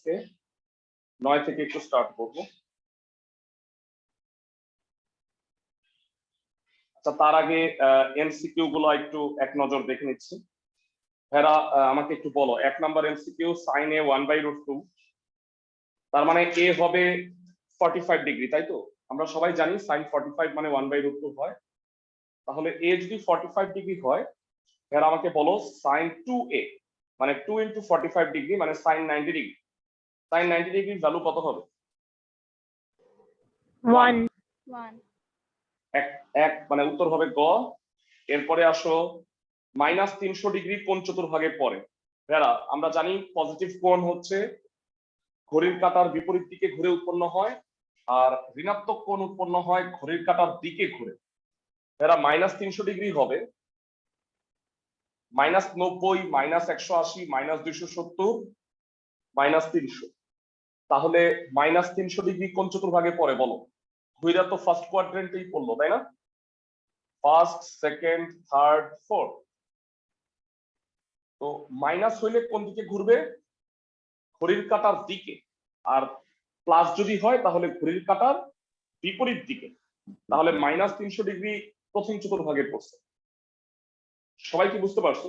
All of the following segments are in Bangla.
আজকে 9 থেকে একটু স্টার্ট করব। আচ্ছা, তার আগে এমসিকিউ গুলো একটু এক নজর দেখে নিচ্ছি। ভেরা আমাকে একটু বলো, 1 নাম্বার এমসিকিউ sin a 1/√2, তার মানে a হবে 45 ডিগ্রি, তাই তো? আমরা সবাই জানি sin 45 মানে 1/√2 হয়। তাহলে a যদি 45 ডিগ্রি হয়, ভেরা আমাকে বলো sin 2a মানে 2 × 45 ডিগ্রি মানে sin 90 ডিগ্রি। sin 90 ডিগ্রির ভ্যালু কত হবে? 1 এক মানে উত্তর হবে গ। এরপরে আসো -300 ডিগ্রি কোণ চতুর্ভাগের পরে। ভেরা আমরা জানি পজিটিভ কোণ হচ্ছে ঘড়ির কাঁটার বিপরীত দিকে ঘুরে উৎপন্ন হয়, আর ঋণাত্মক কোণ উৎপন্ন হয় ঘড়ির কাঁটার দিকে ঘুরে। ভেরা -300 ডিগ্রি হবে -90, -180, -270, -300। তাহলে -300 ডিগ্রি কোণ চতুর্ভাগে পড়ে বলো? ঘুইরা তো ফার্স্ট কোয়াড্রেন্টেই পড়লো, তাই না? First, second, third, fourth. তো মাইনাস হইলে কোন দিকে ঘুরবে? ঘড়ির কাঁটার দিকে। আর প্লাস যদি হয় তাহলে ঘড়ির কাঁটার বিপরীত দিকে। তাহলে -300 ডিগ্রি প্রথম চতুর্ভাগে পড়ছে। সবাই কি বুঝতে পারছো?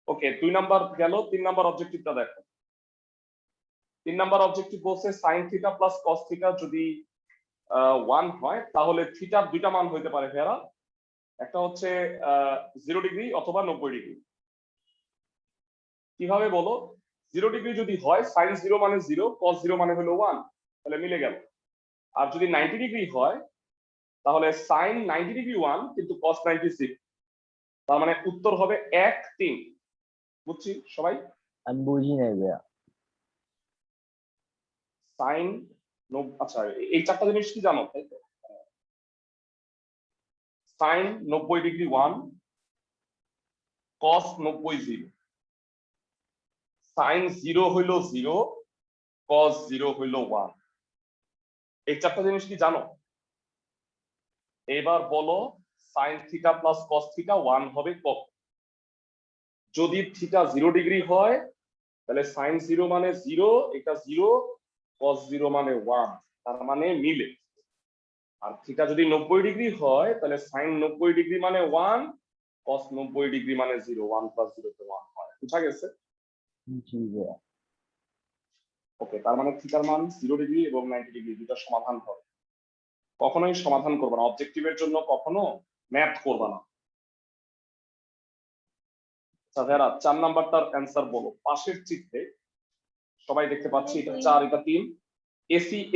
ওকে, 2 নাম্বার গেল। 3 নাম্বার অবজেক্টিভটা দেখো। 3 নাম্বার অবজেক্টিভ বলছে sin θ প্লাস cos θ যদি 1 হয় তাহলে থিটার দুইটা মান হইতে পারে ভেরা। একটা হচ্ছে 0 ডিগ্রি অথবা 90 ডিগ্রি। কিভাবে বলো? 0 ডিগ্রি যদি হয় sin 0 মানে 0, cos 0 মানে হলো 1, তাহলে মিলে গেল। আর যদি 90 ডিগ্রি হয় তাহলে sin 90 ডিগ্রি 1 কিন্তু cos 90 0। তার মানে উত্তর হবে 1, 3। বুঝছি সবাই? আমি বুঝি নাই ভাইয়া। sin আচ্ছা, এই চারটা জিনিস কি জানো, তাই তো? sin 90 ডিগ্রি 1, cos 90 0, sin 0 হইল 0, cos 0 হইল 1। এই চারটা জিনিস কি জানো? এবার বলো sin θ প্লাস cos θ 1 হবে কত? যদি থিটা 0 ডিগ্রি হয় তাহলে sin 0 মানে 0, এটা 0, cos 0 মানে 1, তার মানে মিলে। আর থিটা যদি 90 ডিগ্রি হয় তাহলে sin 90 ডিগ্রি মানে 1, cos 90 ডিগ্রি মানে 0, 1 + 0 তে 1 হয়। বুঝা গেছে? জি ভাইয়া। ওকে, তার মানে থিটার মান 0 ডিগ্রি এবং 90 ডিগ্রি দুটো সমাধান হবে। কখনোই সমাধান করবে না, অবজেক্টিভের জন্য কখনো ম্যাথ করবে না। যারা 4 নাম্বারটার অ্যান্সার বলো। পাশের চিত্রে সবাই দেখতে পাচ্ছি এটা 4, এটা 3।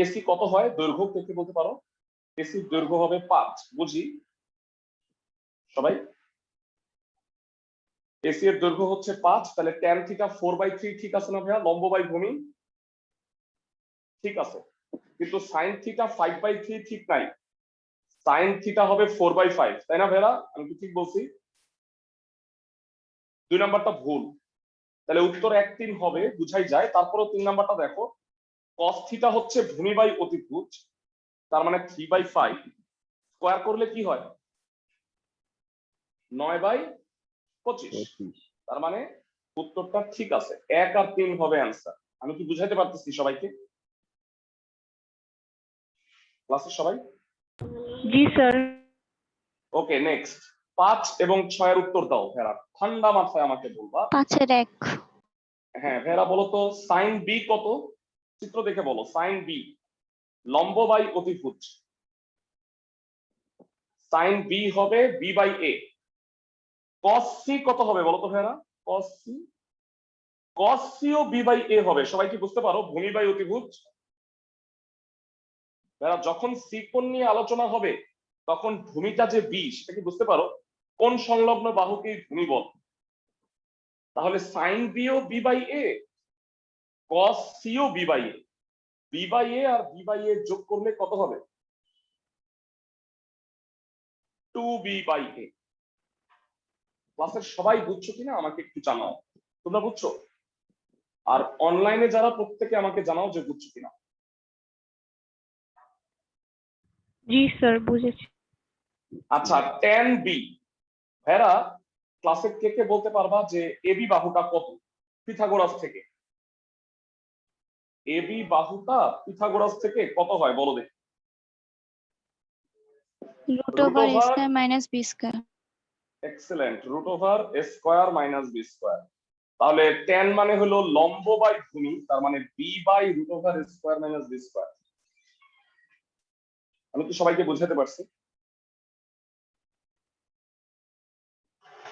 এসি কত হয় দৈর্ঘ্য কে বলতে পারো? এসির দৈর্ঘ্য হবে 5। বুঝি সবাই? এসি এর দৈর্ঘ্য হচ্ছে 5, তাহলে tan θ 4/3 ঠিক আছে না ভাইয়া? লম্ব বাই ভূমি ঠিক আছে, কিন্তু sin θ 5/3 ঠিক নাই। sin θ হবে 4/5, তাই না ভাইয়া? আমি কি ঠিক বলছি? 2 নাম্বারটা ভুল। তাহলে উত্তর 1, 3 হবে, বুঝাই যায়। তারপরে 3 নাম্বারটা দেখো, cos θ হচ্ছে ভূমি বাই অতিভুজ, তার মানে 3/5 স্কয়ার করলে কি হয়? 9/25। তার মানে উত্তরটা ঠিক আছে, 1 আর 3 হবে অ্যান্সার। আমি কি বুঝাইতে পারতেছি সবাইকে? ক্লাসের সবাই? জি স্যার। ওকে, নেক্সট 5 এবং 6 এর উত্তর দাও ভেরা, ঠান্ডা মাথায় আমাকে বলবা। 5-এর 1। হ্যাঁ ভেরা, বলো তো sin b কত? চিত্র দেখে বলো। sin b লম্ব বাই অতিভুজ, sin b হবে b/a। cos c কত হবে বলো তো ভেরা? cos c ও b/a হবে। সবাই কি বুঝতে পারো? ভূমি বাই অতিভুজ। ভেরা, যখন c কোণ নিয়ে আলোচনা হবে তখন ভূমিটা যে b সেটা কি বুঝতে পারো? কোণ সংলগ্ন বাহুকে ভূমি বল। তাহলে sin b ও b/a, cos c ও b/a, b/a আর b/a যোগ করলে কত হবে? 2b/a। ক্লাসের সবাই বুঝছো কিনা আমাকে একটু জানাও। তোমরা বুঝছো? আর অনলাইনে যারা প্রত্যেকে আমাকে জানাও যে বুঝছো কিনা। জি স্যার, বুঝেছি। আচ্ছা, tan b ভেরা ক্লাসে কে কে বলতে পারবা যে এবি বাহুটা কত পিথাগোরাস থেকে? এবি বাহুটা পিথাগোরাস থেকে কত হয় বলো দেখি। root over a square minus b square. Excellent, root over A square minus B square. তাহলে tan মানে হলো লম্ব বাই ভূমি, তার মানে B by root over A square minus B square. আমি কি সবাইকে বোঝাতে পারছি?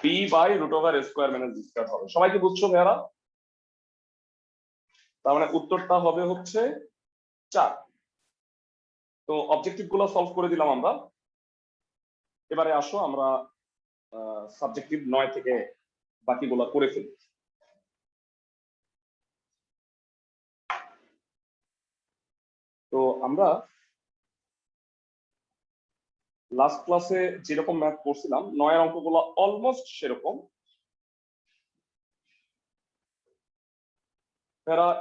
B by root over A square minus B square হবে। সবাইকে বুঝছো ভাইয়ারা? তার মানে উত্তরটা হবে হচ্ছে 4। তো অবজেক্টিভ গুলো সলভ করে দিলাম আমরা। এবারে আসো আমরা সাবজেক্টিভ 9 থেকে বাকিগুলো করে ফেলি। তো আমরা লাস্ট ক্লাসে যেরকম ম্যাথ করছিলাম 9 এর অঙ্কগুলো অলমোস্ট সেরকম।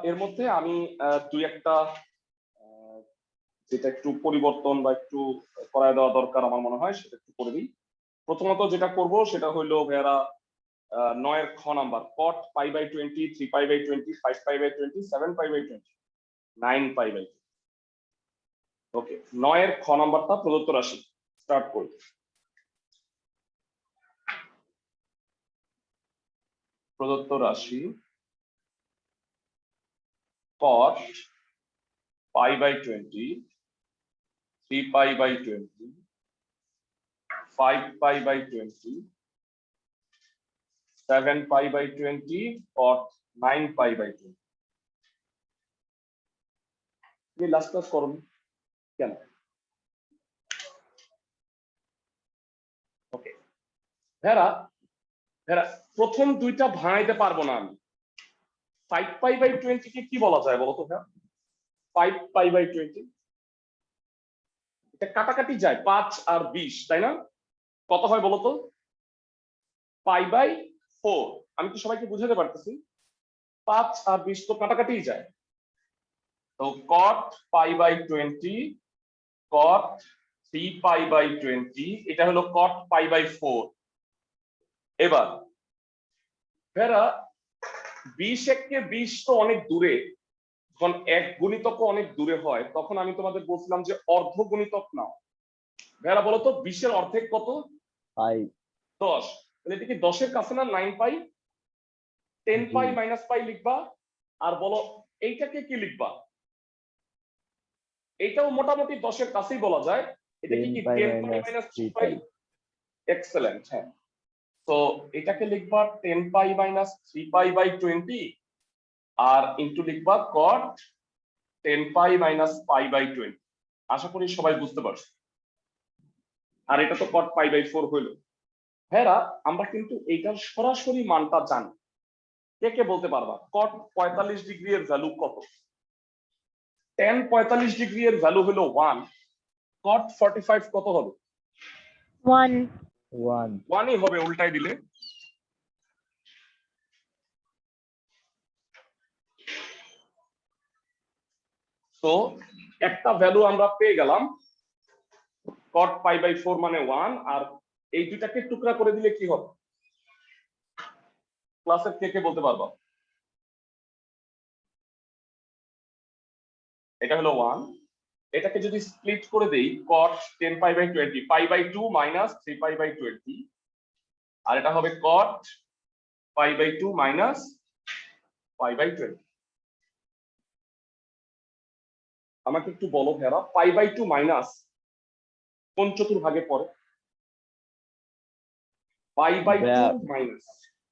এর মধ্যে আমি দুই একটা যেটা একটু পরিবর্তন বা একটু করায় দেওয়া দরকার আমার মনে হয় সেটা একটু করে দিই। প্রথমত যেটা করব সেটা হলো ভাইয়ারা 9 এর খ number cot pi by 20, 3 pi by 20, 5 pi by 20, 7 pi by 20, 9 pi by. Okay, 9 এর খ নাম্বারটা প্রদত্ত রাশি স্টার্ট করি। প্রদত্ত রাশি cot pi by 20, 3 pi by 20, 5 pi by 20, 7 pi by 20, cot 9 pi by 20। তুমি লাস্ট ক্লাস করো কেন? ওকে ভেরা প্রথম দুইটা ভাঙাইতে পারবো না আমি। 5 পাই বাই 20 কে কি বলা যায় বলো তো ভেরা? 5 পাই বাই 20 এটা কাটাকাটি যায় 5 আর 20, তাই না? কত হয় বলো তো? Pi by 4। আমি কি সবাইকে বুঝাতে পারতেছি? 5 আর 20 তো কাটাকাটি যায়। তো cot pi by 20, cot 3 pi by 20, এটা হলো cot পাই বাই 4। এবার ভেরা 20 একে 20 তো অনেক দূরে, যখন এক গুণিতক অনেক দূরে হয় তখন আমি তোমাদের বলছিলাম যে অর্ধ গুণিতক নাও। ভেরা বলো তো 20 এর অর্ধেক কত? 5 10। তাহলে এটা কি 10 এর কাছে না 9 পাই? 10 পাই মাইনাস পাই লিখবা। আর বলো এইটাকে কি লিখবা? এটাও মোটামুটি 10 এর কাছেই বলা যায়। এটা কি 10 pi 10 pi minus minus 3 3 pi? pi। Excellent, হ্যাঁ। তো এটাকে লিখবা 10 পাই মাইনাস 3 পাই বাই 20 আর ইনটু লিখবা cot 10 pi minus pi by 20। আশা করি সবাই বুঝতে পারছো। আর এটা তো cot পাই বাই 4 হইলো। হ্যাঁ, আমরা কিন্তু এইটার সরাসরি মানটা জানি। কে কে বলতে পারবা cot 45 ডিগ্রি এর ভ্যালু কত? tan 45 ডিগ্রি এর ভ্যালু হলো 1, cot 45 কত হবে? 1. 1ই হবে উল্টাই দিলে। তো একটা ভ্যালু আমরা পেয়ে গেলাম, cot পাই বাই 4 মানে 1, আর এই দুটাকে টুকরা করে দিলে কি হবে? ক্লাসের কে কে বলতে পারবা? এটা হলো 1। এটাকে যদি স্প্লিট করে দেই cot 10 pi by 20, pi by 2 minus 3 pi by 20, আর এটা হবে cot pi by 2 minus pi by 20। আমাকে একটু বলো ভেরা পাই বাই 2 মাইনাস কোন চতুর্ভাগে পড়ে? Pi by 2 minus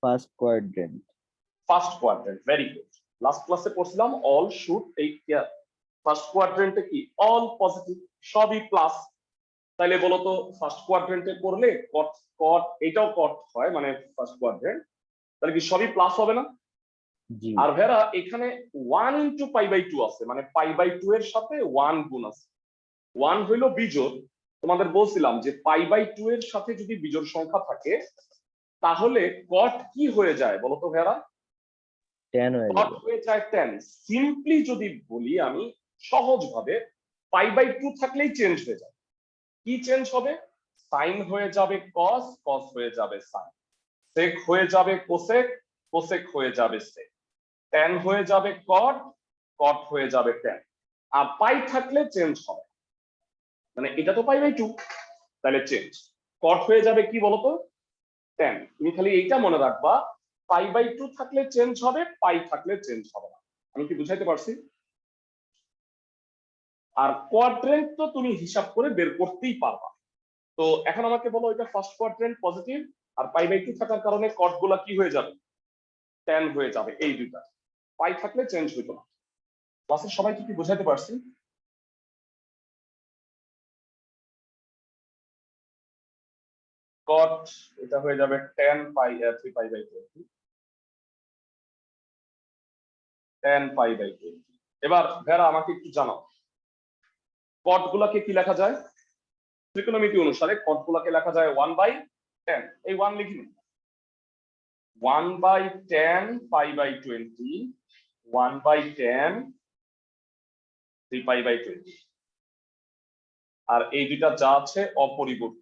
first quadrant. First quadrant, very good. Last ক্লাসে পড়ছিলাম all should take care. First কোয়াড্রেন্টে কি অল পজিটিভ, সবই প্লাস। তাইলে বলো তো ফার্স্ট কোয়াড্রেন্টে পড়লে কট কট এটাও কট হয় মানে ফার্স্ট কোয়াড্রেন্ট, তাহলে কি সবই প্লাস হবে না? জি। আর ভেরা এখানে 1 ইনটু পাই বাই 2 আছে, মানে পাই বাই 2 এর সাথে 1 গুণ আছে। 1 হইলো বিজোড়। তোমাদের বলছিলাম যে পাই বাই 2 এর সাথে যদি বিজোড় সংখ্যা থাকে তাহলে কট কি হয়ে যায় বলো তো ভেরা? 10 হয়ে কট যাবে। হয়ে যায় 10। সিম্পলি যদি বলি আমি সহজ ভাবে, পাই বাই 2 থাকলেই চেঞ্জ হয়ে যায়। কি চেঞ্জ হবে? সাইন হয়ে যাবে কস, কস হয়ে যাবে সাইন। সেক হয়ে যাবে কোসেক, কোসেক হয়ে যাবে সেক, ট্যান হয়ে যাবে কট, কট হয়ে যাবে ট্যান। আর পাই থাকলে চেঞ্জ হবে, মানে এটা তো পাই বাই 2, তাহলে চেঞ্জ। কট হয়ে যাবে কি বলতো, ট্যান। তুমি খালি এইটা মনে রাখবা, পাই বাই 2 থাকলে চেঞ্জ হবে, পাই থাকলে চেঞ্জ হবে না। আমি কি বুঝাইতে পারছি? আর কোয়াড্রেন্ট তো তুমি হিসাব করে বের করতেই পারবা। তো এখন আমাকে বলো, এটা ফার্স্ট কোয়াড্রেন্ট পজিটিভ, আর পাই বাই 2 থাকার কারণে কট গুলা কি হয়ে যাবে, ট্যান হয়ে যাবে। এই দুইটা পাই থাকলে চেঞ্জ হইতো না। ক্লাসের সবাই কি বুঝাইতে পারছি? কট এটা হয়ে যাবে 10 পাই 3 পাই বাই 20, 10 পাই বাই 20। এবার ভেরা আমাকে একটু জানাও, কট গুলাকে কি লেখা যায়? ত্রিকোণমিতি অনুসারে কট গুলাকে লেখা যায় 1/10। এই 1 লিখি, 1/10 পাই বাই 20, 1/10 3 পাই বাই 20। আর এই দুইটা যা আছে অপরিবর্তিত।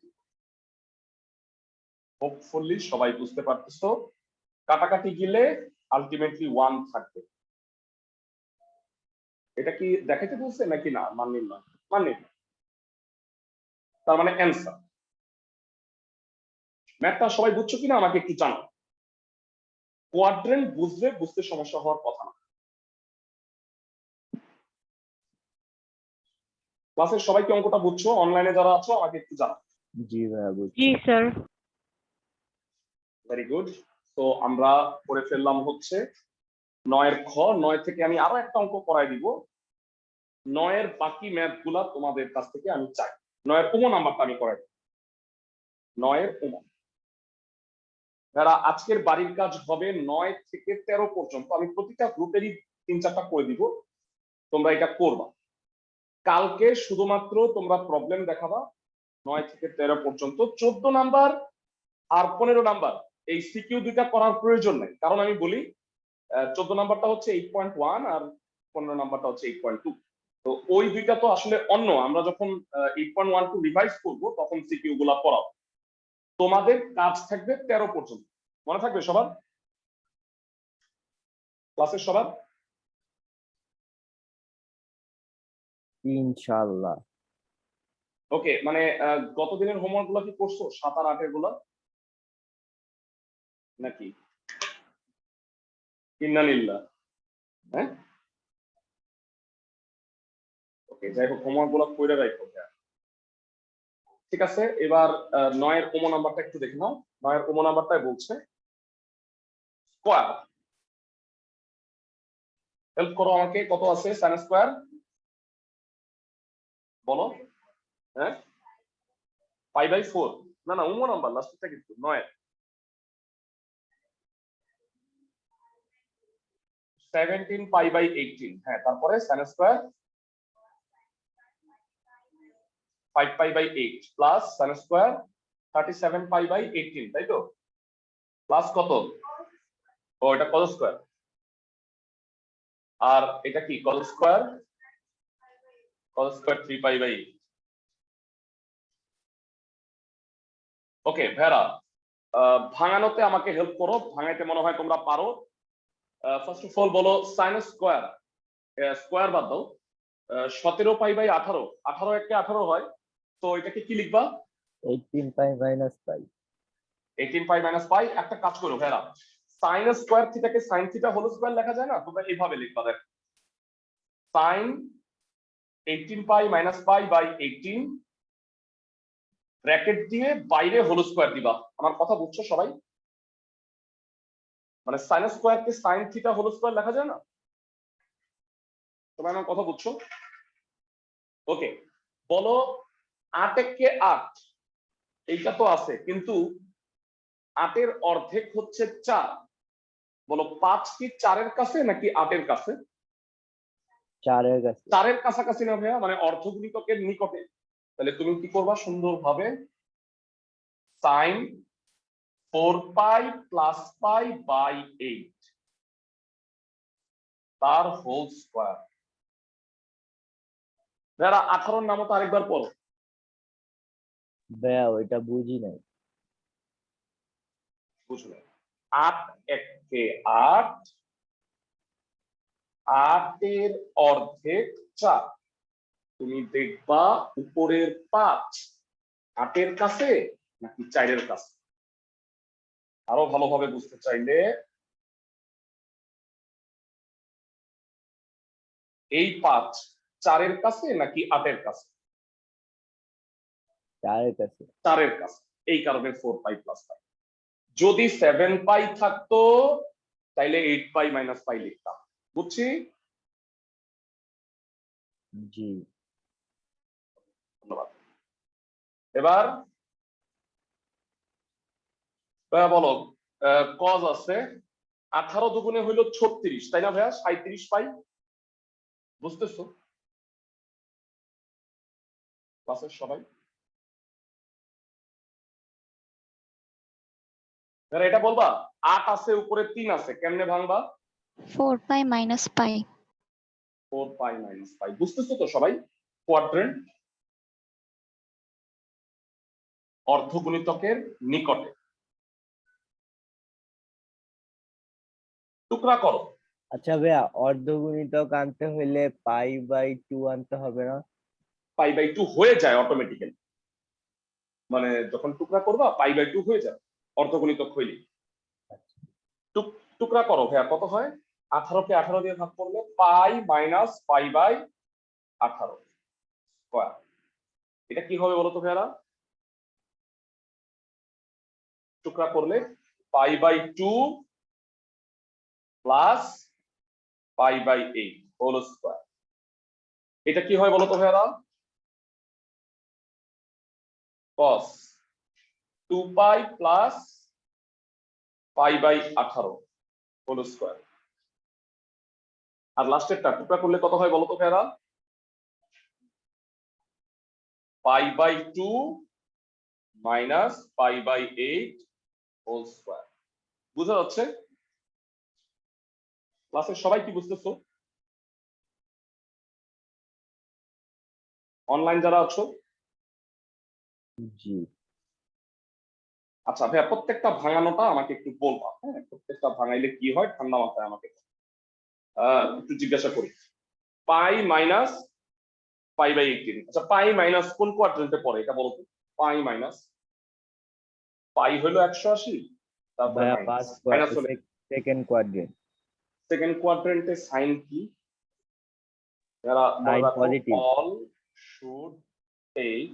হোপফুলি সবাই বুঝতে পারতেছো। কাটাকাটি গেলে আলটিমেটলি 1 থাকবে। এটা কি দেখাইতে বলছে নাকি না? মাননিন না, মাননিন। তার মানে অ্যান্সার। ম্যাথটা সবাই বুঝছো কিনা আমাকে একটু জানাও। কোয়াড্রেন্ট বুঝতে সমস্যা হওয়ার কথা না। ক্লাসের সবাই কি অঙ্কটা বুঝছো? অনলাইনে যারা আছো আমাকে একটু জানাও। জি ভাইয়া বুঝছি। জি স্যার। Very good. তো আমরা করে ফেললাম হচ্ছে 9 খ। 9 থেকে আমি আরো একটা অঙ্ক করাই দিব। 9 বাকি ম্যাথ গুলা তোমাদের কাছ থেকে আমি চাই। 9 উম নাম্বারটা আমি করাই দিব। 9 উম। যারা আজকের বাড়ির কাজ হবে 9 থেকে 13 পর্যন্ত। আমি প্রতিটা গ্রুপেরই 3-4টা করে দিব, তোমরা এটা করবা। কালকে শুধুমাত্র তোমরা প্রবলেম দেখাবা 9 থেকে 13 পর্যন্ত। 14 নাম্বার আর 15 নাম্বার এই সিকিউ দুইটা করার প্রয়োজন নেই, কারণ আমি বলি 14 নাম্বারটা হচ্ছে 8.1 আর 15 নাম্বারটা হচ্ছে 8.2। তো ওই দুইটা তো আসলে অন্য, আমরা যখন 8.12 রিভাইজ করব তখন সিকিউ গুলা পড়াবো। তোমাদের কাজ থাকবে 13 পর্যন্ত, মনে থাকবে সবার? ক্লাসের সবার? ইনশাআল্লাহ। ওকে, মানে গত দিনের হোমওয়ার্ক গুলা কি করছো? 7 আর 8 এর গুলা নাকি? ইন্নালিল্লাহ। হ্যাঁ, ওকে, যাই হোক হোমওয়ার্ক গুলা কইরা রাখো। ঠিক আছে, এবার 9 এর উম নাম্বারটা একটু দেখে নাও। 9 এর উম নাম্বারটাই বলছে স্কয়ার। হেল্প করো আমাকে, কত আছে সাইন স্কয়ার বলো? হ্যাঁ, পাই বাই 4। না না, উম নাম্বার লাস্টটা কিন্তু 9 17 পাই বাই 18। হ্যাঁ, তারপরে sine square 5 pi by 8 plus sine square 37 pi by 18, তাই তো? প্লাস কত? ও, এটা কজ স্কয়ার। আর এটা কি cos square? Cos square 3 pi by 8। Okay ভেরা, ভাঙানোতে আমাকে হেল্প করো। ভাঙাইতে মনে হয় তোমরা পারো। ফার্স্ট অফ অল বলো সাইন স্কয়ার, স্কয়ার বাদ দাও, 17 পাই বাই 18। 18 একে 18 হয়, তো এটাকে কি লিখবা? 18 পাই মাইনাস পাই। 18 পাই মাইনাস পাই। একটা কাজ করো ভেরা, সাইন স্কয়ার থিটাকে সাইন থিটা হোল স্কয়ার লেখা যায় না? তোমরা এইভাবে লিখবা, দেখো sine 18 pi minus pi by 18 bracket দিয়ে বাইরে হোল স্কয়ার দিবা। আমার কথা বুঝছো সবাই? মানে সাইন স্কয়ারকে সাইন থিটা হোল স্কয়ার লেখা যায় না? সবাই আমার কথা বুঝছো? ওকে, বলো 8 একে 8, এইটা তো আছে, কিন্তু 8 এর অর্ধেক হচ্ছে 4। বলো 5 কি 4 এর কাছে নাকি 8 এর কাছে? 4 এর কাছে। 4 এর কাছাকাছি না ভাইয়া, মানে অর্ধগুণিতকের নিকটে। তাহলে তুমি কি করবা সুন্দরভাবে, sine 4 pi plus pi by 8 তার হোল স্কয়ার। যারা 18 নামও তো আরেকবার পড়ো। ভাইয়া ওইটা বুঝি নাই। বুঝলে 8 একে 8, 8 এর অর্ধেক 4। তুমি দেখবা উপরের 5 8 এর কাছে নাকি 4 এর কাছে। আরো ভালোভাবে বুঝতে চাইলে এই 5 4 এর কাছে নাকি 8 এর কাছে? 4 এর কাছে। 4 এর কাছে, এই কারণে 4 পাই প্লাস পাই। যদি 7 পাই থাকতো তাইলে 8 পাই মাইনাস পাই লিখতাম। বুঝছি? জি। ধন্যবাদ। এবার ভাইয়া বলো, কজ আছে 18 দুগুণে হইল 36, তাই না ভাইয়া? 37 পাই। বুঝতেছো ক্লাসের সবাই? ভাইয়া এটা বলবা 8 আছে উপরে 3 আছে, কেমনে ভাঙবা? 4 pi minus pi. 4 পাই মাইনাস পাই। বুঝতেছো তো সবাই? কোয়াড্রেন্ট অর্ধগুণিতকের নিকটে। টুকরা করো। আচ্ছা ভাইয়া, অর্ধগুণিতক আনতে হইলে π/2 আনতে হবে না? π/2 হয়ে যায় অটোমেটিক্যালি, মানে যখন টুকরা করবা π/2 হয়ে যায় অর্ধগুণিতক হইলে। টুকরা করো ভাইয়া, কত হয়? 18 কে 18 দিয়ে ভাগ করলে পাই মাইনাস π/18 স্কয়ার। এটা কি হবে বলো তো ভাইয়ারা? টুকরা করলে π/2 প্লাস π/8 হোল স্কয়ার। এটা কি হয় বলো তো ভাইয়ারা? cos 2π plus π/18 whole square. আর লাস্টেরটা টুকরা করলে কত হয় বলো তো ভাইয়ারা? π/2 মাইনাস π/8 হোল স্কয়ার। বুঝা যাচ্ছে? ক্লাসের সবাই কি বুঝতেছো? অনলাইন যারা আছো? জি। আচ্ছা ভাইয়া, প্রত্যেকটা ভাঙানোটা আমাকে একটু বলবা, হ্যাঁ? প্রত্যেকটা ভাঙাইলে কি হয় ঠান্ডা মাথায় আমাকে একটু জিজ্ঞাসা করি। পাই মাইনাস π/18, আচ্ছা পাই মাইনাস কোন কোয়াড্রেন্টে পড়ে এটা বলো তো? পাই মাইনাস পাই হলো 180, তারপরে ভাইয়া মাইনাস ফার্স্ট মাইনাস হলে সেকেন্ড কোয়াড্রেন্ট। সেকেন্ড কোয়াড্রেন্টে সাইন কি? যারা মনে সাইন রাখো, positive. All should take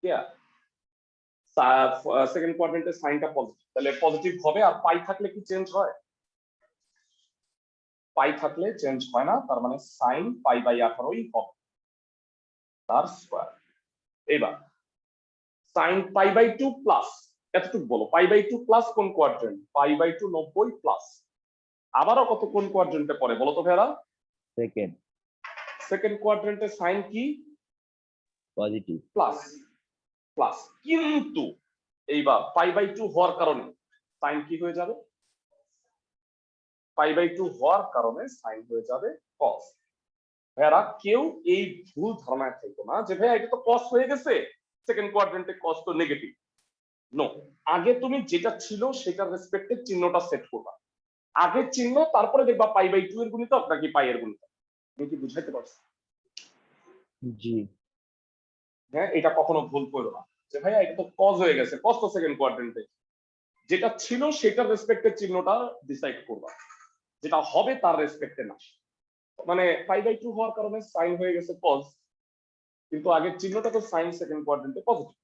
care. Second কোয়াড্রেন্টে সাইনটা পজিটিভ, তাহলে পজিটিভ হবে। আর পাই থাকলে কি চেঞ্জ হয়? পাই থাকলে চেঞ্জ হয় না, তার মানে সাইন π/18ই হবে তার স্কয়ার। এবার সাইন π/2 প্লাস, এতটুকু বলো, π/2 প্লাস কোন কোয়াড্রেন্ট? π/2 90 প্লাস। আবারও কত কোন কোয়াড্রেন্টে পড়ে বলো তো ভাইয়ারা? সেকেন্ড সেকেন্ড কোয়াড্রেন্টে সাইন কি? পজিটিভ। Plus plus. কিন্তু এইবার π/2 হওয়ার কারণে সাইন কি হয়ে যাবে? π/2 হওয়ার কারণে সাইন হয়ে যাবে cos। ভাইয়ারা কেউ এই ভুল ধারণায় থাকতো না যে ভাইয়া এটা তো cos হয়ে গেছে, সেকেন্ড কোয়াড্রেন্টে cos তো নেগেটিভ। নো, আগে তুমি যেটা ছিল সেটার রেসপেক্টে চিহ্নটা সেট করবা। আগে চিহ্ন, তারপরে দেখবা π/2 এর গুণিতক নাকি পাই এর গুণিতক। তুমি কি বুঝাইতে পারছো? জি। হ্যাঁ, এটা কখনো ভুল করো না যে ভাইয়া এটা তো cos হয়ে গেছে, cos তো সেকেন্ড কোয়াড্রেন্টে। যেটা ছিল সেটার রেসপেক্টে চিহ্নটা ডিসাইড করবা, যেটা হবে তার রেসপেক্টে না। মানে π/2 হওয়ার কারণে সাইন হয়ে গেছে cos, কিন্তু আগের চিহ্নটা তো সাইন সেকেন্ড কোয়াড্রেন্টে পজিটিভ।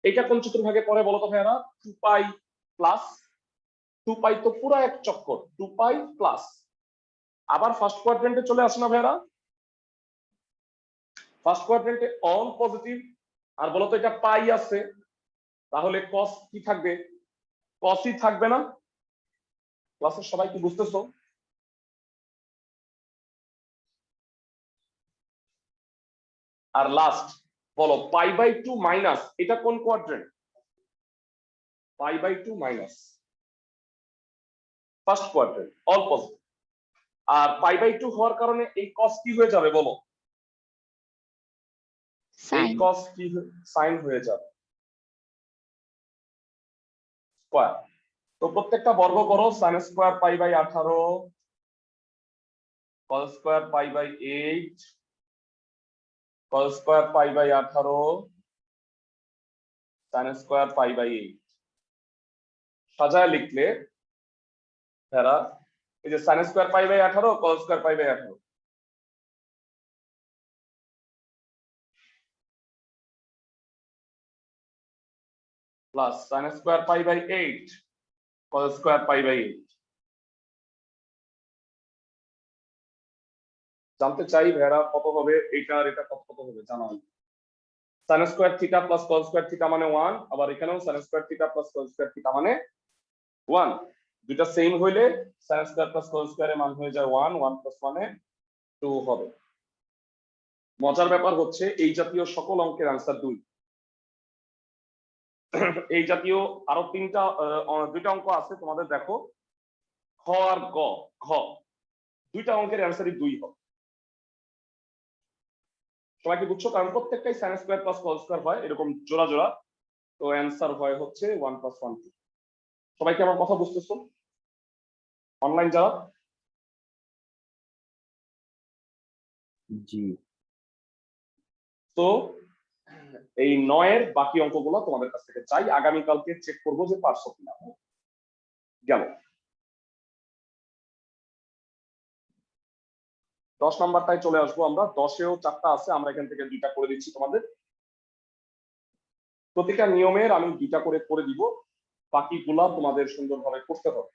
এটা কোন চতুর্ভাগে পড়ে বলো তো ভাইয়ারা? 2π প্লাস 2π তো পুরো এক চক্কর, 2π প্লাস আবার ফার্স্ট কোয়াড্রেন্টে চলে আসে না ভাইয়ারা? ফার্স্ট কোয়াড্রেন্টে অল পজিটিভ, আর বলো তো এটা পাই আছে, তাহলে cos কি থাকবে? cosই থাকবে না? ক্লাসের সবাই কি বুঝতেছো? আর লাস্ট বলো π/2 মাইনাস, এটা কোন quadrant? π/2 minus first quadrant, all positive. আর π/2 হওয়ার কারণে এই cos কি হয়ে যাবে বলো? এই Sin. cos কি সাইন হয়ে যাবে স্কয়ার। তো প্রত্যেকটা বর্গ করো, sin square pi by 18, cos square pi by 8, cos square pi by 18, sin square pi by 8 সাজায় লিখলে যারা এই যে sin square pi by 18, cos square pi by 18 plus sin square pi by 8, cos square pi by 8। জানতে চাই ভেড়া কত হবে, এটা আর এটা কত কত হবে জানাও। sin square theta plus cos square theta মানে 1, আবার এখানেও sin square theta plus cos square theta মানে 1। দুইটা সেম হইলে sin square plus cos square এর মান হয়ে যায় 1, 1 প্লাস 1 এ 2 হবে। মজার ব্যাপার হচ্ছে এই জাতীয় সকল অঙ্কের आंसर 2। এই জাতীয় আরো দুইটা অঙ্ক আছে তোমাদের, দেখো খ আর গ, ঘ দুইটা অঙ্কের आंसरই 2 হবে। সবাই কি বুঝছো? কারণ প্রত্যেকটাই sin square plus cos square হয় এরকম জোড়া জোড়া, তো आंसर হয় হচ্ছে 1 প্লাস 1 2। সবাই কি আমার কথা বুঝতেছো অনলাইন যারা? জি। তো এই 9 এর বাকি অঙ্কগুলো তোমাদের কাছ থেকে চাই, আগামী কালকে চেক করব যে পারছো কিনা। গেল 10 নাম্বারটায় চলে আসবো আমরা। 10এও 4টা আছে, আমরা এখান থেকে 2টা করে দিচ্ছি তোমাদের। প্রতিটা নিয়মের আমি 2টা করে দিব, বাকিগুলা তোমাদের সুন্দরভাবে করতে হবে।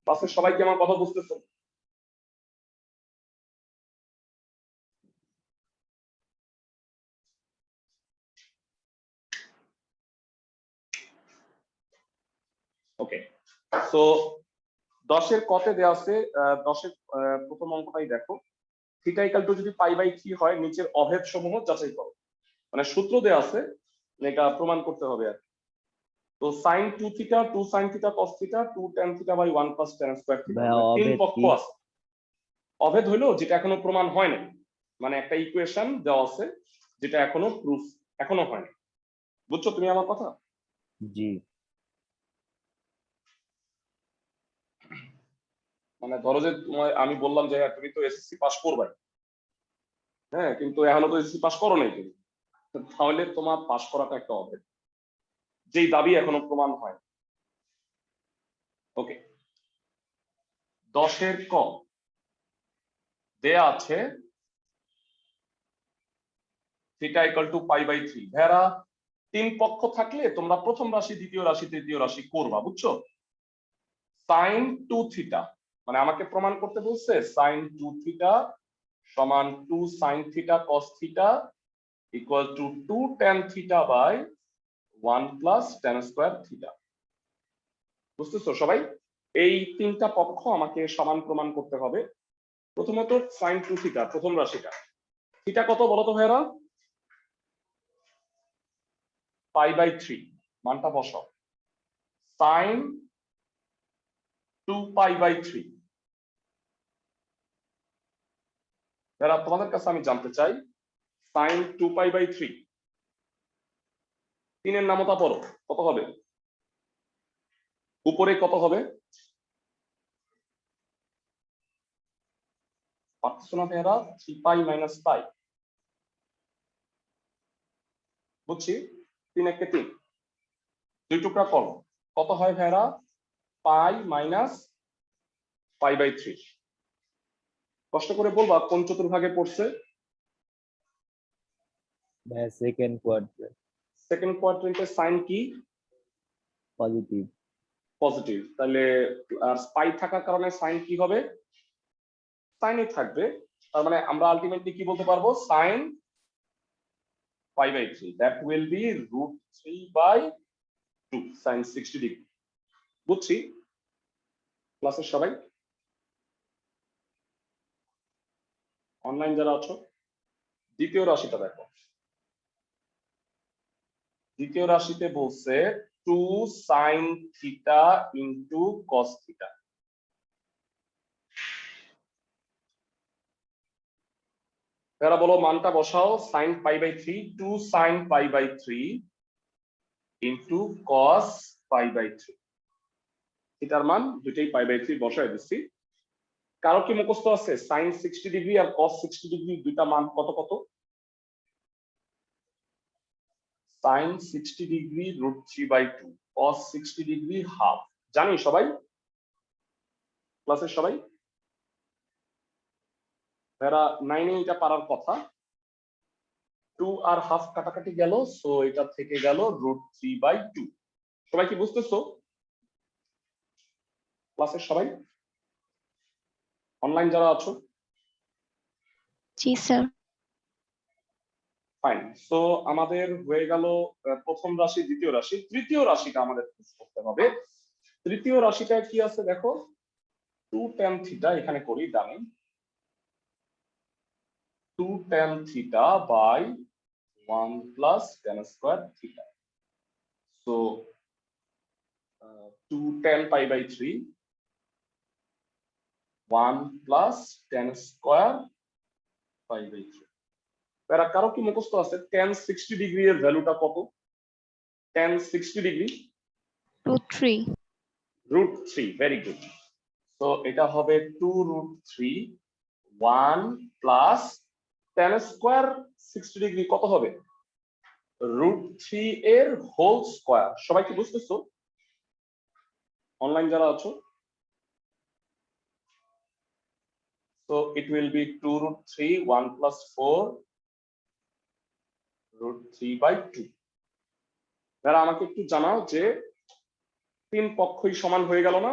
ক্লাসের সবাই কি আমার কথা বুঝতেছো? ওকে, সো 10 এর কতে দেওয়া আছে, 10 এর প্রথম অঙ্কটাই দেখো। থিটা ইকুয়াল টু যদি পাই বাই 3 হয় নিচের অভেদ সমূহ যাচাই করো। মানে সূত্র দেওয়া আছে, এটা প্রমাণ করতে হবে আর। তো sin 2 theta 2 sin theta cos theta 2 tan theta by 1 plus tan square theta, ভাইয়া মানে তিন অভেদ পক্ষ কি? আছে। অভেদ হইলো যেটা এখনো প্রমাণ হয় না, মানে একটা ইকুয়েশন দেওয়া আছে যেটা এখনো প্রুফ এখনো হয় না। বুঝছো তুমি আমার কথা? জি। মানে ধরো যে আমি বললাম যে হ্যাঁ তুমি তো এসএসসি পাস করবাই, হ্যাঁ কিন্তু এখনো তো এসএসসি পাস করো নাই তুমি, তাহলে তোমার পাস করাটা একটা অভেদ, যেই দাবি এখনো প্রমাণ হয়। ওকে, 10 এর ক দেয়া আছে theta equal to pi by 3। ভেড়া তিন পক্ষ থাকলে তোমরা প্রথম রাশি দ্বিতীয় রাশি তৃতীয় রাশি করবা, বুঝছো? sin 2 থিটা মানে আমাকে প্রমাণ করতে বলছে sin 2 থিটা সমান 2 sin theta cos theta equal to 2 tan theta by 1 plus tan square theta. বুঝতেছো সবাই? এই তিনটা পক্ষ আমাকে সমান প্রমাণ করতে হবে। প্রথমত sin 2 থিটা, প্রথম রাশিটা থিটা কত বলো তো ভাইরা? পাই বাই 3, মানটা বসাও। sin 2 পাই বাই 3, ভাইরা তোমাদের কাছে আমি জানতে চাই sin 2 পাই বাই 3 তিনের নামতা পড়ো, কত হবে? উপরে কত হবে? পাচ্ছো না ভাইরা? 3 পাই মাইনাস পাই, বুঝছি 3 একে 3, দুই টুকরা করো, কত হয় ভাইরা? পাই মাইনাস পাই বাই 3। কষ্ট করে বলবা কোন চতুর্ভাগে পড়ছে? ভাইয়া সেকেন্ড কোয়াড্রেন্ট। সেকেন্ড কোয়াড্রেন্টের সাইন কি? পজিটিভ। পজিটিভ। তাহলে আর পাই থাকার কারণে সাইন কি হবে? সাইনই থাকবে। তার মানে আমরা আলটিমেটলি কি বলতে পারবো? Sine pi by 3 that will be √3/2 sine 60 degree. বুঝছি ক্লাসের সবাই? অনলাইন যারা আছো, দ্বিতীয় রাশিটা দেখো। দ্বিতীয় রাশিতে বলছে 2 sin theta into cos theta. যারা বলো মানটা বসাও, sin pi by 3 2 sin pi by 3 into cos pi by 3। থিটার মান দুইটাই পাই বাই 3 বসায় দিচ্ছি। কারো কি মুখস্থ আছে সাইন 60 ডিগ্রি আর কস 60 ডিগ্রি দুইটা মান কত কত? সাইন 60 ডিগ্রি √3/2, কস 60 ডিগ্রি হাফ। জানি সবাই, ক্লাসের সবাই? এরা 9 এ এটা পারার কথা। 2 আর হাফ কাটাকাটি গেল, সো এটা থেকে গেল √3/2। সবাই কি বুঝতেছো? ক্লাসের সবাই, অনলাইন যারা আছো? জি স্যার। ফাইন। সো আমাদের হয়ে গেল প্রথম রাশি, দ্বিতীয় রাশি। তৃতীয় রাশিটা আমাদের খুঁজ করতে হবে। তৃতীয় রাশিটা কি আছে দেখো, 2 tan থিটা, এখানে করি ডানে, 2 tan theta by 1 plus tan square theta. So 2 tan pi by 3, 1 plus tan square pi by 3। এরা কারো কি মুখস্থ আছে tan 60 ডিগ্রি এর ভ্যালুটা কত? tan 60 degree √3। √3, very good. তো এটা হবে 2√3, 1 প্লাস tan স্কয়ার 60 ডিগ্রি কত হবে? √3 এর হোল স্কয়ার। সবাই কি বুঝতেছো? অনলাইন যারা আছো? So it will be 2√3, 1 plus 4 √3/2। যারা আমাকে একটু জানাও যে তিন পক্ষই সমান হয়ে গেল না?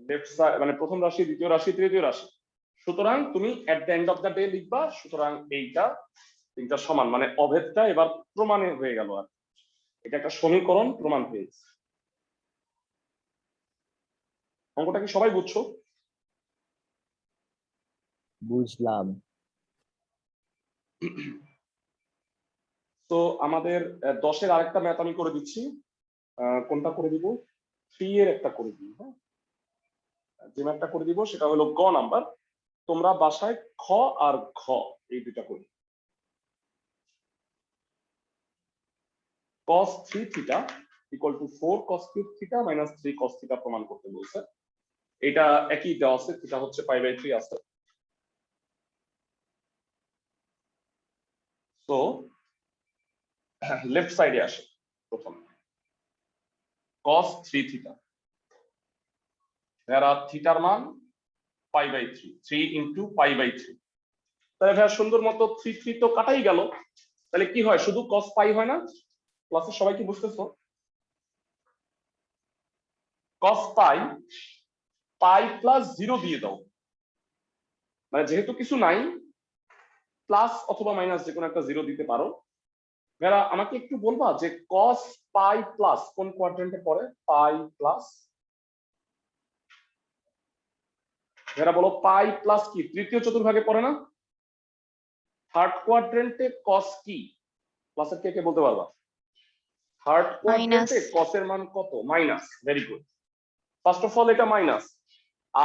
লেফট সাইড মানে প্রথম রাশি, দ্বিতীয় রাশি, তৃতীয় রাশি। সুতরাং তুমি at the end of the day লিখবা, সুতরাং এইটা তিনটা সমান, মানে অভেদটা এবার প্রমাণে হয়ে গেল। আর এটা একটা সমীকরণ প্রমাণ হয়েছে। অঙ্কটা কি সবাই বুঝছো? বুঝলাম। তো আমাদের 10-এর আরেকটা ম্যাথ আমি করে দিচ্ছি। কোনটা করে দিব? 3 এর একটা করে দিই। হ্যাঁ, যে ম্যাথটা করে দিব সেটা হলো গ নাম্বার। তোমরা বাসায় খ আর ঘ এই দুইটা করি। cos 3 theta equal two 4 cos cube theta minus 3 cos theta প্রমাণ করতে বলছে। এটা একই দেওয়া আছে, থিটা হচ্ছে পাই বাই 3 আছে। তো লেফট সাইডে আসে প্রথম cos 3 থিটা, এরা থিটার মান pi by 3, 3 into pi by 3। তাহলে ভাইয়া সুন্দর মতো 3 3 তো কাটাই গেল, তাহলে কি হয় শুধু cos পাই হয় না? ক্লাসে সবাই কি বুঝতেছো? cos পাই, পাই প্লাস 0 দিয়ে দাও, মানে যেহেতু কিছু নাই প্লাস অথবা মাইনাস যে কোনো একটা 0 দিতে পারো। ভাইয়া আমাকে একটু বলবা যে cos পাই প্লাস কোন কোয়াড্রেন্টে পড়ে? পাই প্লাস, ভাইয়া বলো পাই প্লাস কি তৃতীয় চতুর্ভাগে পড়ে না? থার্ড কোয়াড্রেন্টে cos কি? ক্লাসের কে কে বলতে পারবা? থার্ড কোয়াড্রেন্টে cos এর মান কত? Minus. Very good. First of all এটা মাইনাস,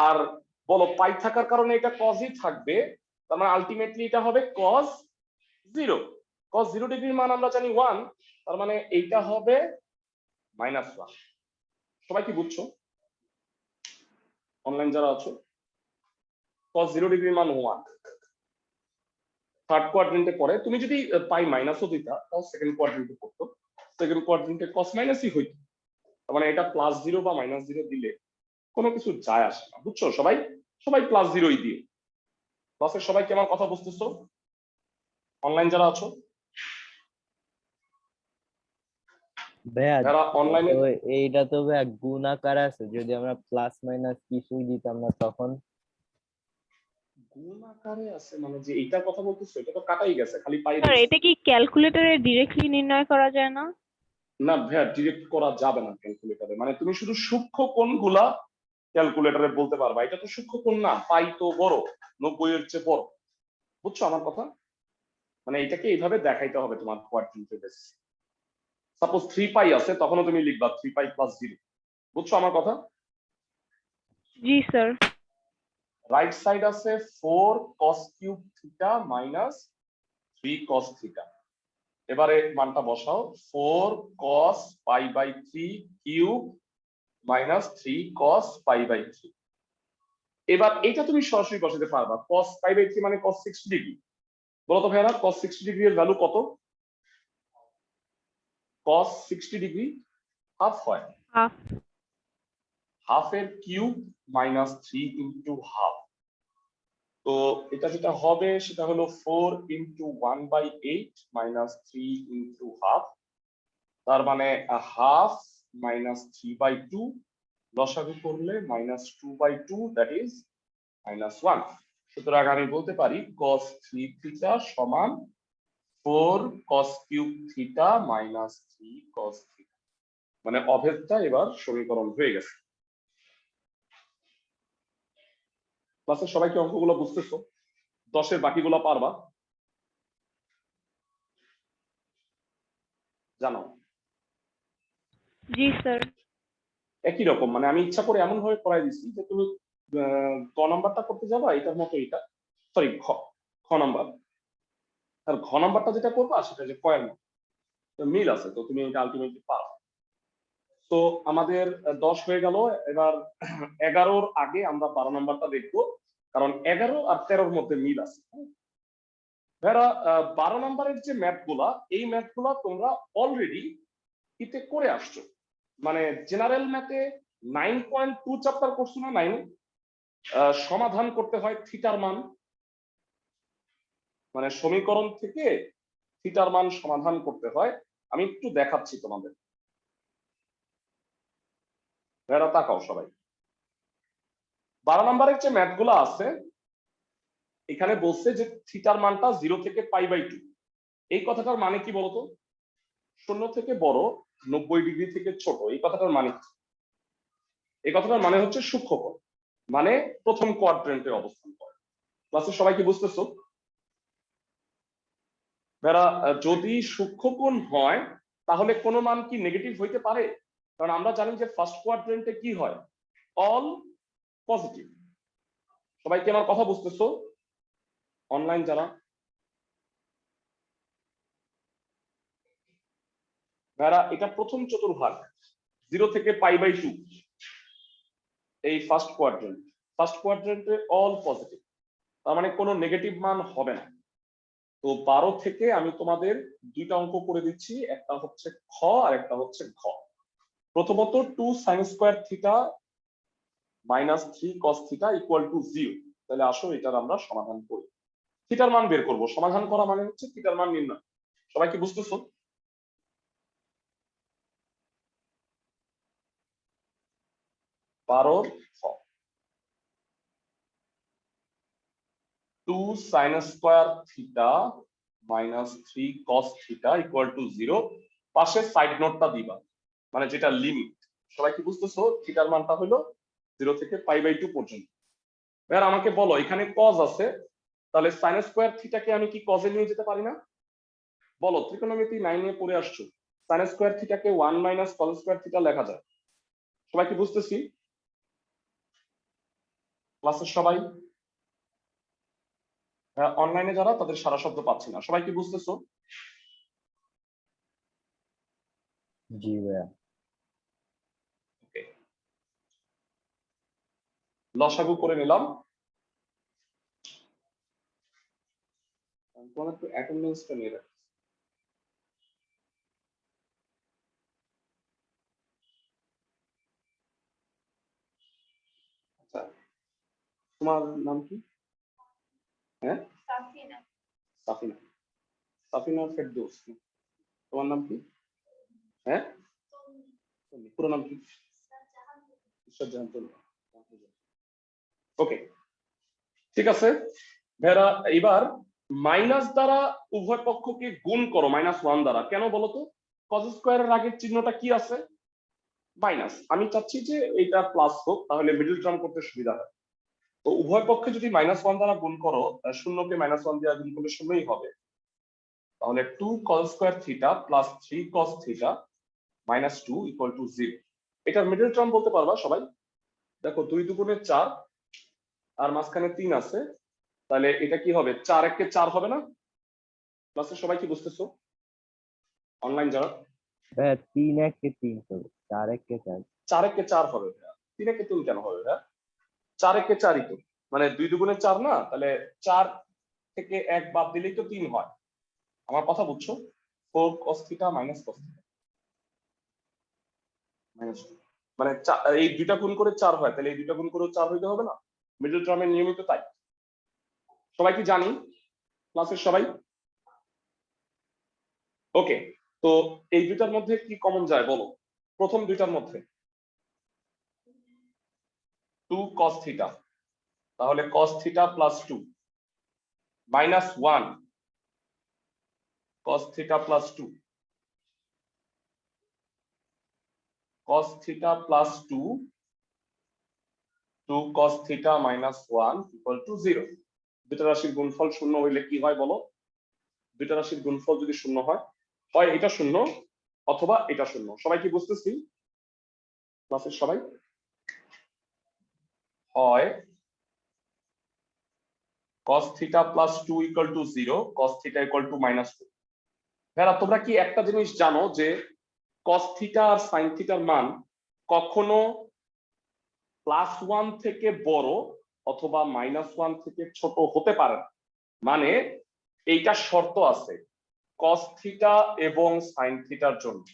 আর বলো পাই থাকার কারণে এটা cosই থাকবে, তার মানে আলটিমেটলি এটা হবে cos 0। cos 0 ডিগ্রির মান আমরা জানি 1, তার মানে এইটা হবে -1। সবাই কি বুঝছো? অনলাইন যারা আছো? cos 0 ডিগ্রির মান 1, থার্ড কোয়াড্রেন্টে পড়ে। তুমি যদি পাই মাইনাসও দিতা তাও সেকেন্ড কোয়াড্রেন্টে পড়তো, সেকেন্ড কোয়াড্রেন্টে cos মাইনাসই হইতো। তার মানে এটা +0 বা -0 দিলে কোনো কিছু যায় আসে না, বুঝছো? সবাই সবাই +0ই দিয়ে। ক্লাসের সবাই কি আমার কথা বুঝতেছো? অনলাইন যারা আছো? ভাইয়া যারা অনলাইনে, তো এইটা তো ভাইয়া গুণ আকার আছে, যদি আমরা প্লাস মাইনাস কিছুই দিতাম না তখন? গুণ আকারে আছে মানে যে এইটার কথা বলতেছো, এটা তো কাটাই গেছে, খালি পাই স্যার দিয়েছে। এটা কি ক্যালকুলেটরে ডিরেক্টলি নির্ণয় করা যায় না? না ভাইয়া, ডিরেক্ট করা যাবে না ক্যালকুলেটরে, মানে তুমি শুধু সূক্ষ্ম কোণগুলা ক্যালকুলেটরে বলতে পারবা। এটা তো সূক্ষ্ম কোণ না, পাই তো বড়, 90 এর চেয়ে বড়। বুঝছো আমার কথা? মানে এটাকে এইভাবে দেখাইতে হবে তোমার কোয়াড্রেন্টের বেসিস। সাপোজ 3 পাই আছে, তখনও তুমি লিখবা 3 পাই প্লাস 0। বুঝছো আমার কথা? জি স্যার। রাইট সাইড আছে 4 cos cube theta minus 3 cos theta. এবারে মানটা বসাও, 4 cos π/3 কিউব মাইনাস 3 cos π/3। এবার এটা তুমি সরাসরি বসাতে পারবা, cos π/3 মানে cos 60 ডিগ্রি। বলো তো ভাইয়া, cos 60 ডিগ্রি এর ভ্যালু কত? cos 60 ডিগ্রি হাফ হয়, হাফ। হাফ এর কিউব মাইনাস 3 ইন্টু হাফ। তো এটা যেটা হবে সেটা হলো 4 ইন্টু 1/8 মাইনাস 3 ইন্টু হাফ, তার মানে হাফ মাইনাস 3/2, লসাগু করলে মাইনাস 2/2, দ্যাট ইজ -1। সুতরাং আমি বলতে পারি cos 3 থিটা সমান 4 cos cube theta minus 3 cos theta. মানে অভেদটা এবার সমীকরণ হয়ে গেছে। ক্লাসের সবাই কি অঙ্কগুলো বুঝতেছো? 10-এর বাকিগুলো পারবা? জানো জি স্যার। একই রকম, মানে আমি ইচ্ছা করে এমন ভাবে পড়াই দিচ্ছি যে তুমি ক নাম্বারটা করতে যাবা এটার মতো, এটা সরি খ নাম্বার, আর ঘ নাম্বারটা যেটা করবা সেটা যে কয়ের মতো মিল আছে, তো তুমি এটা আলটিমেটলি পারো। তো আমাদের 10 হয়ে গেল। এবার 11-র আগে আমরা 12 নাম্বারটা দেখবো, কারণ 11 আর 13-র মধ্যে মিল আছে। ভাইরা 12 নাম্বারের যে ম্যাথ গুলা, এই ম্যাথ গুলা তোমরা অলরেডি ইতে করে আসছো, মানে জেনারেল ম্যাথে 9.2 চ্যাপ্টার করছো না 9? সমাধান করতে হয় থিটার মান, মানে সমীকরণ থেকে থিটার মান সমাধান করতে হয়। আমি একটু দেখাচ্ছি তোমাদের, ভাইরা তাকাও সবাই। 12 নম্বরের যে ম্যাথ গুলো আছে এখানে বলছে যে থিটার মানটা 0 থেকে π/2। এই কথাটার মানে কি বলতো? 0 থেকে বড়, 90 ডিগ্রি থেকে ছোট, এই কথাটার মানে কি? এই কথাটার মানে হচ্ছে সূক্ষ্মকোণ, মানে প্রথম কোয়াড্রেন্টে অবস্থান করে। ক্লাসে সবাই কি বুঝতেছো? ভাইরা যদি সূক্ষ্মকোণ হয় তাহলে কোনো মান কি নেগেটিভ হইতে পারে? কারণ আমরা জানি যে ফার্স্ট কোয়াড্রেন্টে কি হয়, অল পজিটিভ। সবাই কি আমার কথা বুঝতেছো? অনলাইন যারা, ভাইরা এটা প্রথম চতুর্ভাগ, 0 থেকে π/2, এই ফার্স্ট কোয়াড্রেন্টে অল পজিটিভ, তার মানে কোনো নেগেটিভ মান হবে না। তো 12 থেকে আমি তোমাদের দুইটা অঙ্ক করে দিচ্ছি, একটা হচ্ছে খ আর একটা হচ্ছে ঘ। প্রথমত 2 sin square theta minus 3 cos theta equal two 0। তাহলে আসো এটার আমরা সমাধান করি, থিটার মান বের করব। সমাধান করা মানে হচ্ছে থিটার মান নির্ণয়। সবাই কি বুঝতেছো? বারোর খ, 2 sin square theta minus 3 cos theta equal two 0। পাশে সাইড নোটটা দিবা, মানে যেটা লিমিট। সবাই কি বুঝতেছো? থিটার মানটা হলো 0 থেকে π/2 পর্যন্ত। এবার আমাকে বলো, এখানে cos আছে, তাহলে sin স্কয়ার থিটাকে আমি কি cos এ নিয়ে যেতে পারি না? বলো, ত্রিকোণমিতি 9 এ পড়ে আসছো, sin স্কয়ার থিটাকে 1 মাইনাস cos স্কয়ার থিটা লেখা যায়। সবাই কি বুঝতেছি? ক্লাসের সবাই, অনলাইনে যারা তাদের সারা শব্দ পাচ্ছি না, সবাই কি বুঝতেছো? জি ভাইয়া। লসাগু করে নিলাম। তোমার একটু অ্যাটেন্ডেন্সটা নিয়ে রাখ। আচ্ছা, তোমার নাম কি? হ্যাঁ, সাফিনা। সাফিনা ফেরদৌস। তোমার নাম কি? হ্যাঁ, পুরো নাম কি? ঈশ্বর জাহান। ওকে, ঠিক আছে ভাইরা। এবার মাইনাস দ্বারা উভয় পক্ষকে গুণ করো, -1 দ্বারা। কেন বলো তো? cos স্কয়ারের আগের চিহ্নটা কি আছে? মাইনাস। আমি চাচ্ছি যে এটা প্লাস হোক, তাহলে মিডল টার্ম করতে সুবিধা হয়। তো উভয় পক্ষে যদি -1 দ্বারা গুণ করো, শূন্যকে -1 দিয়ে গুণ করলে শূন্যই হবে। তাহলে 2 cos square theta plus 3 cos theta minus 2 equal to 0। এটার মিডল টার্ম বলতে পারবা সবাই? দেখো 2 দুগুণে 4 আর মাঝখানে 3 আছে, তাহলে এটা কি হবে? 4 একে 4 হবে না? ক্লাসে সবাই কি বুঝতেছো? অনলাইন যারা 3 1 3 হবে, 4 1 4। 4 1 4 হবে ভাইয়া, 3 1 3 কেন হবে ভাইয়া? 4 1 4ই তো, মানে 2 দুগুণে 4 না, তাহলে 4 থেকে 1 বাদ দিলেই তো 3 হয়। আমার কথা বুঝছো? 4 cos theta minus cos theta minus, মানে এই দুইটা গুণ করে 4 হয়, তাহলে এই দুইটা গুণ করেও 4 হইতে হবে না? মিডল টার্মের নিয়মিত তাই। সবাই কি জানি ক্লাসের সবাই? ওকে, তো এই দুইটার মধ্যে কি কমন যায় বলো? প্রথম দুইটার মধ্যে 2 cos থিটা, তাহলে cos theta plus 2 minus 1 cos theta plus 2 cos theta plus 2 2 cos theta minus 1 equal to 0। দুইটা রাশির গুণফল শূন্য হইলে কি হয় বলো? দুইটা রাশির গুণফল যদি শূন্য হয়, হয় এটা শূন্য অথবা এটা শূন্য। সবাই কি বুঝতেছি ক্লাসের সবাই? হয় cos theta plus 2 equal to 0, cos theta equal two minus 2। ভাইরা তোমরা কি একটা জিনিস জানো যে cos থিটা আর sin থিটার মান কখনো +1 থেকে বড় অথবা -1 থেকে ছোট হতে পারে না? মানে এইটা শর্ত আছে cos থিটা এবং sin থিটার জন্য।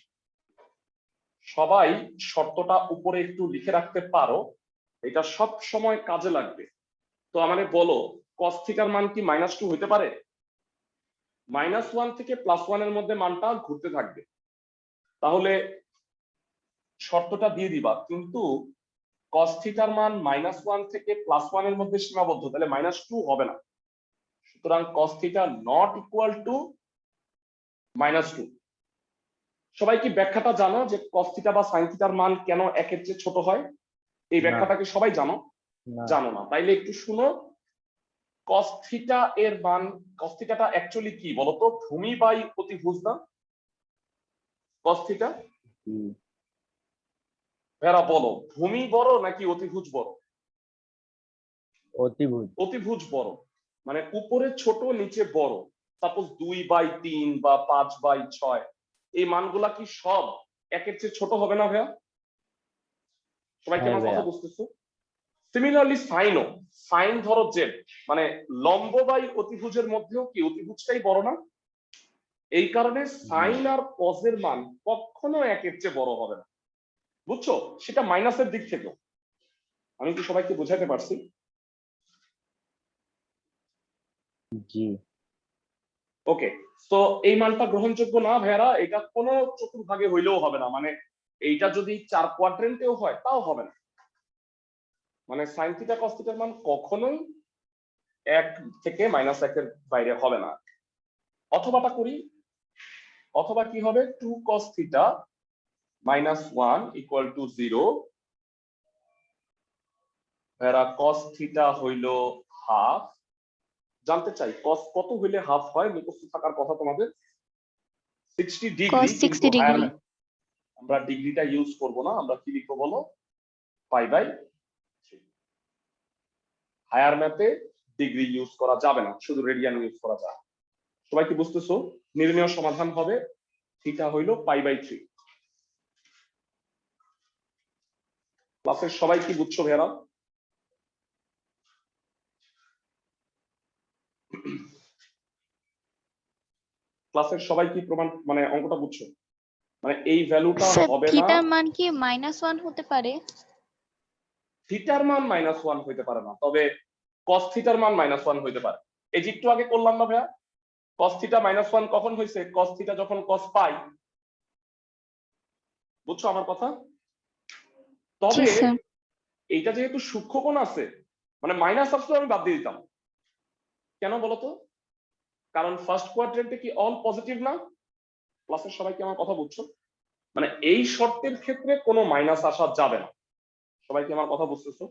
সবাই শর্তটা উপরে একটু লিখে রাখতে পারো, এটা সব সময় কাজে লাগবে। তো আমাদের বলো cos থিটার মান কি -2 হতে পারে? -1 থেকে +1 এর মধ্যে মানটা ঘুরতে থাকবে। তাহলে শর্তটা দিয়ে দিবা, কিন্তু cos থিটার মান -1 থেকে +1 এর মধ্যে সীমাবদ্ধ, তাহলে -2 হবে না। সুতরাং cos theta not equal to -2। সবাই কি ব্যাখ্যাটা জানো যে cos থিটা বা sin থিটার মান কেন একের চেয়ে ছোট হয়? এই ব্যাখ্যাটা কি সবাই জানো? না, জানো না? তাইলে একটু শুনো। cos থিটা এর মান, cos থিটাটা অ্যাকচুয়ালি কি বলতো? ভূমি বাই অতিভুজ না? cos থিটা জি। ভেরা বলো, ভূমি বড় নাকি অতিভুজ বড়? অতিভুজ। অতিভুজ বড়, মানে উপরে ছোট নিচে বড়। সাপোজ 2/3 বা 5/6, এই মানগুলা কি সব একের চেয়ে ছোট হবে না ভাইয়া? সবাই কি হ্যাঁ আমার কথা ভাইয়া। বুঝতেছো? সিমিলারলি সাইনও, সাইন ধরো জেড, মানে লম্ব বাই অতিভুজের মধ্যেও কি অতিভুজটাই বড় না? এই কারণে সাইন আর কজের মান কখনো একের চেয়ে বড় হবে না, বুঝছো? সেটা মাইনাসের দিক থেকেও। আমি কি সবাইকে বোঝাতে পারছি? জি। ওকে, তো এই মানটা গ্রহণযোগ্য না ভাইয়ারা, এটা কোনো চতুর্ভাগে হইলেও হবে না, মানে এইটা যদি 4 কোয়াড্রেন্টেও হয় তাও হবে না। মানে সাইন থিটা কস থিটার মান কখনোই 1 থেকে -1 এর বাইরে হবে না। অথবাটা করি, অথবা কি হবে 2 cos থিটা -1 ইকুয়াল টু 0। ভাইয়ারা cos থিটা হইল হাফ। জানতে চাই cos কত হইলে হাফ হয়? মুখস্থ থাকার কথা তোমাদের 60 ডিগ্রি, cos কিন্তু 60 হায়ার degree, আমরা ডিগ্রিটা ইউজ করব না, আমরা কি লিখবো বলো? π/3। হায়ার ম্যাথে ডিগ্রি ইউজ করা যাবে না, শুধু রেডিয়ান ইউজ করা যায়। সবাই কি বুঝতেছো? নির্ণয় সমাধান হবে থিটা হইল π/3। ক্লাসের সবাই কি বুঝছো ভাইয়ারা? ক্লাসের সবাই কি প্রমাণ, মানে অঙ্কটা বুঝছো? মানে এই ভ্যালুটা স্যার হবে না। থিটার মান কি -1 হতে পারে? থিটার মান -1 হইতে পারে না, তবে cos থিটার মান -1 হইতে পারে। এই যে একটু আগে করলাম না ভাইয়া, cos থিটা -1 কখন হয়েছে? cos থিটা যখন cos পাই। বুঝছো আমার কথা? জি তবে স্যার। এইটা যেহেতু সূক্ষ্মকোণ আছে, মানে মাইনাস আসলে আমি বাদ দিয়ে দিতাম। কেন বলতো? কারণ ফার্স্ট কোয়াড্রেন্টে কি অল পজিটিভ না? ক্লাসের সবাই কি আমার কথা বুঝছো? মানে এই শর্তের ক্ষেত্রে কোনো মাইনাস আসা যাবে না। সবাই কি আমার কথা বুঝতেছো?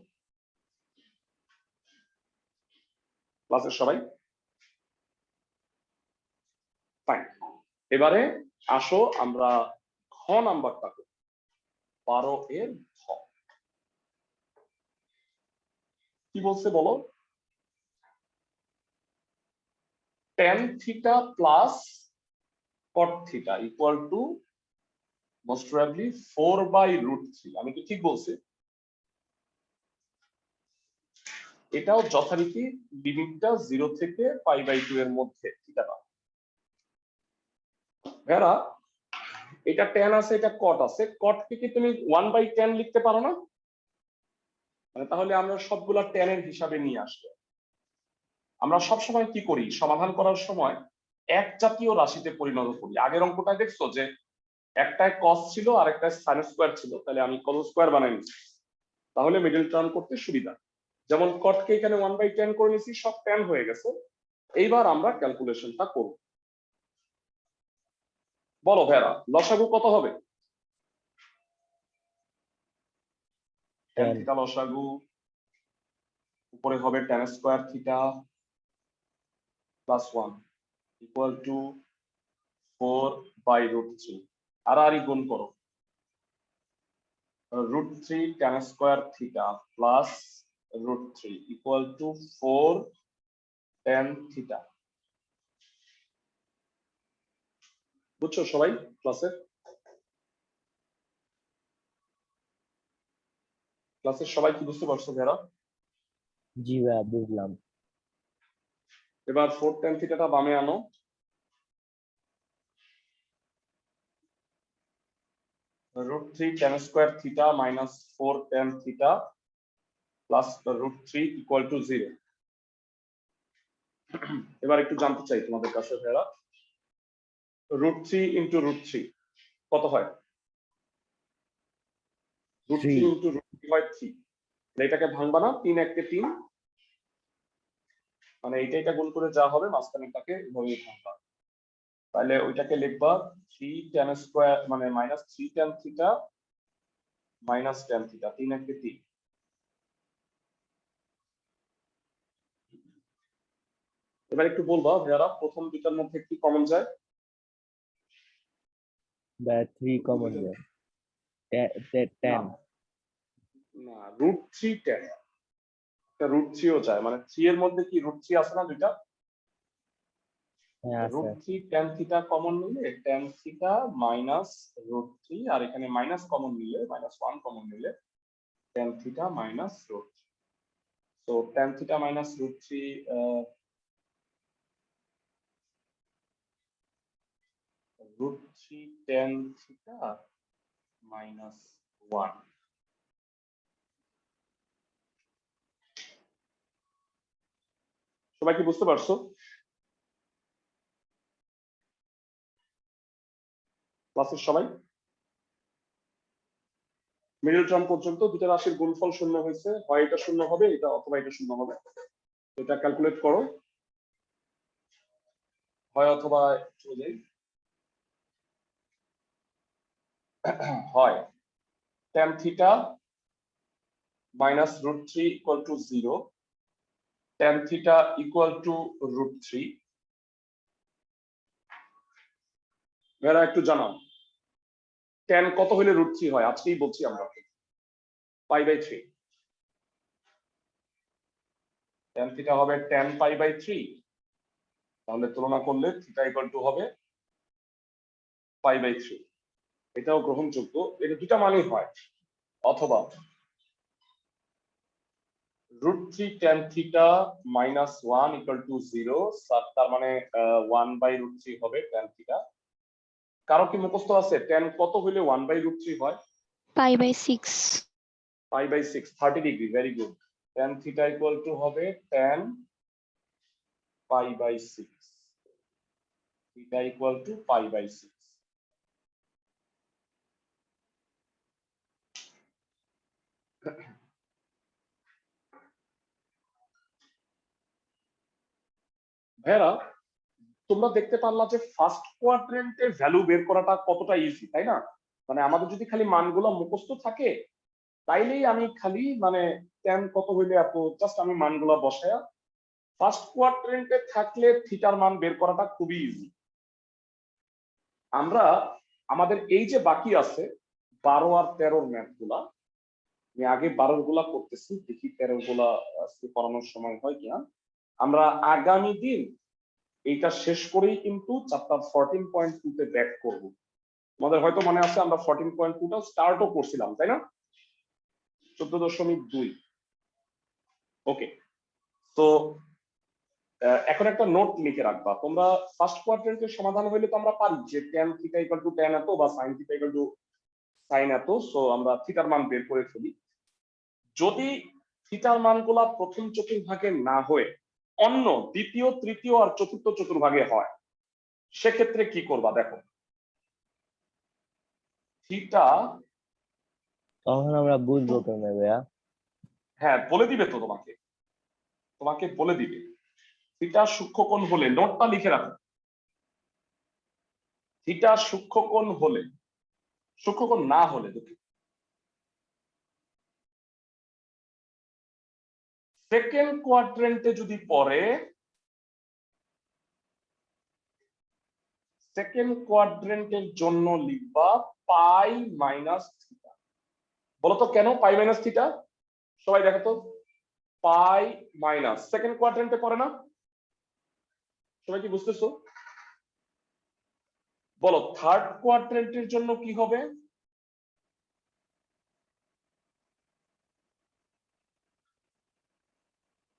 ক্লাসের সবাই ফাইন। এবারে আসো আমরা খ নাম্বারটা করি, 12 এর খ। কি বলছে বলো? tan theta plus cot theta equal to most probably 4/√3। আমি কি ঠিক বলছি? এটাও যথারীতি লিমিটটা 0 থেকে π/2 এর মধ্যে থিটাটা। ভেরা এটা tan আছে, এটা cot আছে, cot কে কি তুমি 1/tan লিখতে পারো না? মানে তাহলে আমরা সবগুলা tan এর হিসাবে নিয়ে আসবো। আমরা সবসময় কি করি, সমাধান করার সময় এক জাতীয় রাশিতে পরিণত করি। আগের অঙ্কটা দেখছো যে একটায় cos ছিল আর একটায় sin স্কয়ার ছিল, তাহলে আমি cos স্কয়ার বানাই নিচ্ছি, তাহলে মিডল টার্ম করতে সুবিধা। যেমন cot কে এখানে 1/tan করে নিয়েছি, সব tan হয়ে গেছে। এইবার আমরা ক্যালকুলেশনটা করব। বলো ভেরা, লসাগু কত হবে? tan থিটা লসাগু উপরে হবে tan square theta plus 1 equal to 4/√3। আর গুণ করো, √3 tan square theta plus √3 equal to 4 tan theta. বুঝছো সবাই ক্লাসের সবাই কি বুঝতে পারছো ভেরা? জি ভাইয়া বুঝলাম। এবার 4 tan থিটাটা বামে আনো, √3 tan square theta minus 4 tan theta plus √3 equal to 0। এবার একটু জানতে চাই তোমাদের কাছে ভেরা, √3 ইন্টু √3 কত হয়? √3 ইন্টু √3 হয় 3। এটাকে ভাঙবা না, 3 1 3, মানে এটা গুণ করে যা হবে মাঝখানেরটাকে এভাবে ভাঙবা। তাহলে ওইটাকে লিখবা 3 tan স্কয়ার মানে minus 3 tan theta minus tan theta, 3 1 3। এবার একটু বলবা ভেরা, প্রথম দুটার মধ্যে কি কমন যায়? 3 কমন যায়, tan। না, √3 tan, এটা √3 ও যায়, মানে 3 এর মধ্যে কি √3 আছে না দুইটা? হ্যাঁ আছে। √3 tan থিটা কমন নিলে tan থিটা মাইনাস √3, আর এখানে মাইনাস কমন নিলে -1 কমন নিলে tan থিটা মাইনাস √3। তো tan theta minus √3 √3 tan theta minus 1। সবাই কি বুঝতে পারছো? ক্লাসের সবাই মিডল টার্ম পর্যন্ত দুটো রাশির গুণফল শূন্য হয়েছে, হয় এটা শূন্য হবে এটা, অথবা এটা শূন্য হবে। এটা ক্যালকুলেট করো, হয় অথবা চলে যাই। হয় tan theta minus √3 equal to 0, tan theta equal to √3। এরা একটু জানাও tan কত হলে √3 হয়? আজকেই বলছি আমরা π/3। tan থিটা হবে tan π/3, তাহলে তুলনা করলে থিটা ইকুয়াল টু হবে π/3। এটাও গ্রহণযোগ্য, এটা দুটা মানই হয়। অথবা √3 tan theta minus 1 equal to 0, তার মানে 1/√3 হবে tan থিটা। কারো কি মুখস্থ আছে tan কত হইলে 1/√3 হয়? π/6। π/6, 30 degree, very good. tan theta equal two হবে tan π/6, থিটা ইকুয়াল টু π/6। ভেরা, তোমরা দেখতে পারলা যে ফার্স্ট কোয়াড্রেন্টে ভ্যালু বের করাটা কতটা ইজি, তাই না? মানে আমাদের যদি খালি মানগুলো মুখস্থ থাকে তাইলেই আমি খালি মানে tan কত হইলে এত, জাস্ট আমি মানগুলো বসায়া ফার্স্ট কোয়াড্রেন্টে থাকলে থিটার মান বের করাটা খুবই ইজি। আমরা আমাদের এই যে বাকি আছে 12 আর 13 ম্যাথ গুলা, আমি আগে 12 গুলা করতেছি, দেখি 13 গুলা আজকে পড়ানোর সময় হয় কিনা। আমরা আগামী দিন এইটা শেষ করেই কিন্তু চ্যাপ্টার 14.2 তে ব্যাক করব। তোমাদের হয়তো মনে আছে আমরা 14.2টা স্টার্টও করছিলাম, তাই না? 14.2। ওকে, তো এখন একটা নোট লিখে রাখবা তোমরা। ফার্স্ট কোয়াড্রেন্টের সমাধান হইলে তো আমরা পারি যে tan θ = tan এত বা sin θ = sin এত, সো আমরা থিটার মান বের করে ফেলি। যদি থিটার মানগুলা প্রথম চতুর্ভাগে না হয়ে অন্য দ্বিতীয়, তৃতীয় আর চতুর্থ চতুর্ভাগে হয়, সেক্ষেত্রে কি করবা দেখো। থিটা, তখন আমরা বুঝবো কেমনে ভাইয়া? হ্যাঁ বলে দিবে তো, তোমাকে বলে দিবে। থিটা সূক্ষ্মকোণ হলে, নোটটা লিখে রাখো, থিটা সূক্ষ্মকোণ হলে, সূক্ষ্মকোণ না হলে দুঃখিত, সেকেন্ড কোয়াড্রেন্টে যদি পড়ে, সেকেন্ড কোয়াড্রেন্টের জন্য লিখবা পাই মাইনাস থিটা। বলতো কেন পাই মাইনাস থিটা? সবাই দেখো তো, পাই মাইনাস সেকেন্ড কোয়াড্রেন্টে পড়ে না? সবাই কি বুঝতেছো? বলো থার্ড কোয়াড্রেন্টের জন্য কি হবে?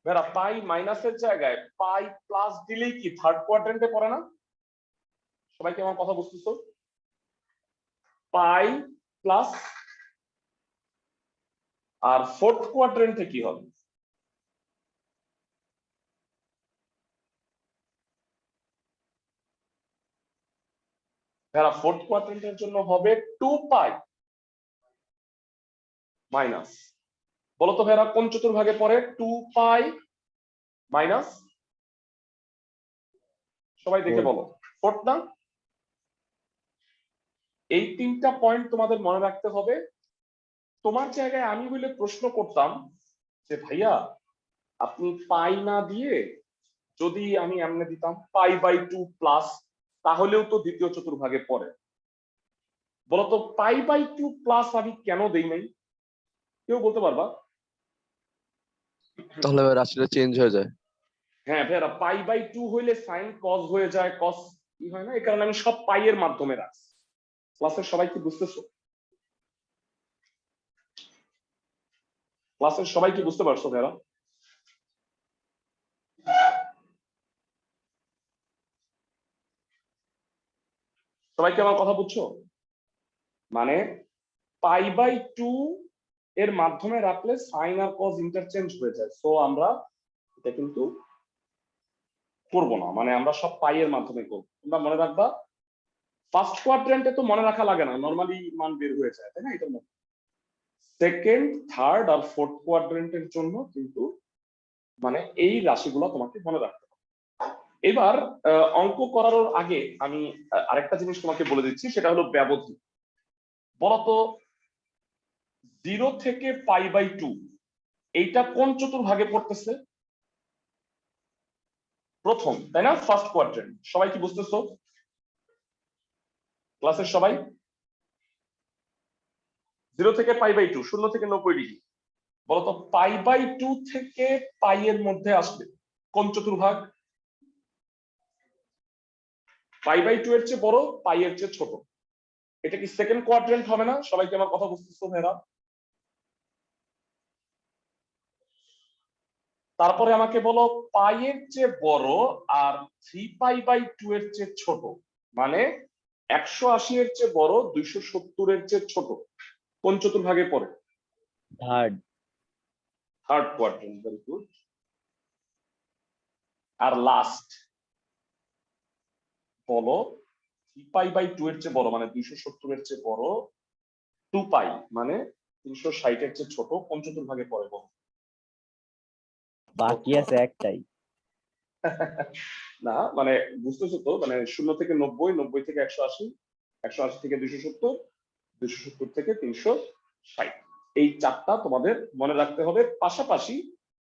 বেরা পাই মাইনাসের জায়গায় পাই প্লাস দিলেই কি থার্ড কোয়াড্রেন্টে পড়ে না? সবাই কি আমার কথা বুঝতেছো? পাই প্লাস, আর ফোর্থ কোয়াড্রেন্টে কি হবে? বেরা ফোর্থ কোয়াড্রেন্টের জন্য হবে 2 পাই মাইনাস, বলতো ভাইরা কোন চতুর্ভাগে পড়ে 2 পাই মাইনাস? সবাই দেখে বলো, ফোর্থ না? এই তিনটা পয়েন্ট তোমাদের মনে রাখতে হবে। তোমার জায়গায় আমি বলে প্রশ্ন করতাম যে ভাইয়া আপনি পাই না দিয়ে যদি আমি এমনি দিতাম π/2 প্লাস, তাহলেও তো দ্বিতীয় চতুর্ভাগে পড়ে। বলতো π/2 প্লাস আমি কেন দেই নাই? কেউ বলতে পারবা? তাহলে রাশিটা চেঞ্জ হয়ে যায়। হ্যাঁ ভাইয়া, π/2 হইলে সাইন কস হয়ে যায়, কস কি হয় না, এই কারণে আমি সব পাই এর মাধ্যমে রাখছি। ক্লাসের সবাই কি বুঝতেছো? ক্লাসের সবাই কি বুঝতে পারছো ভাইয়া? সবাই কি আমার কথা বুঝছো? মানে π/2 এর মাধ্যমে রাখলে সাইন আর কস ইন্টারচেঞ্জ হয়ে যায়, সো আমরা এটা কিন্তু করবো না, মানে আমরা সব পাই এর মাধ্যমে করবো। তোমরা মনে রাখবা ফার্স্ট কোয়াড্রেন্টে তো মনে রাখা লাগে না, নরমালি মান বের হয়ে যায়, তাই না? এটার মধ্যে সেকেন্ড, থার্ড আর ফোর্থ কোয়াড্রেন্টের জন্য কিন্তু মানে এই রাশিগুলো তোমাকে মনে রাখতে হবে। এবার অঙ্ক করার আগে আমি আরেকটা জিনিস তোমাকে বলে দিচ্ছি, সেটা হলো ব্যবধি। বলতো 0 থেকে π/2 এইটা কোন চতুর্ভাগে পড়তেছে? প্রথম, তাই না? First quadrant. সবাই কি বুঝতেছো? ক্লাসের সবাই 0 থেকে π/2, 0 থেকে 90 ডিগ্রি। বলতো π/2 থেকে পাই এর মধ্যে আসবে কোন চতুর্ভাগ? π/2 এর চেয়ে বড়, পাই এর চেয়ে ছোট। এটা কি সেকেন্ড কোয়াড্রেন্ট হবে না? সবাই কি আমার কথা বুঝতেছো ভাইরা? তারপরে আমাকে বলো পাই এর চেয়ে বড় আর 3π/2 এর চেয়ে ছোট, মানে 180 এর চেয়ে বড় 270 এর চেয়ে ছোট, কোন চতুর্ভাগে পড়ে? Third. Third quadrant, very good. আর লাস্ট বলো 3π/2 এর চেয়ে বড় মানে 270 এর চেয়ে বড়, 2π মানে 360 এর চেয়ে ছোট, কোন চতুর্ভাগে পড়ে বলো? বাকি আছে একটাই। না মানে বুঝতেছো তো, মানে 0 থেকে 90, 90 থেকে 180, 180 থেকে 270, 270 থেকে 360, এই চারটা তোমাদের মনে রাখতে হবে। পাশাপাশি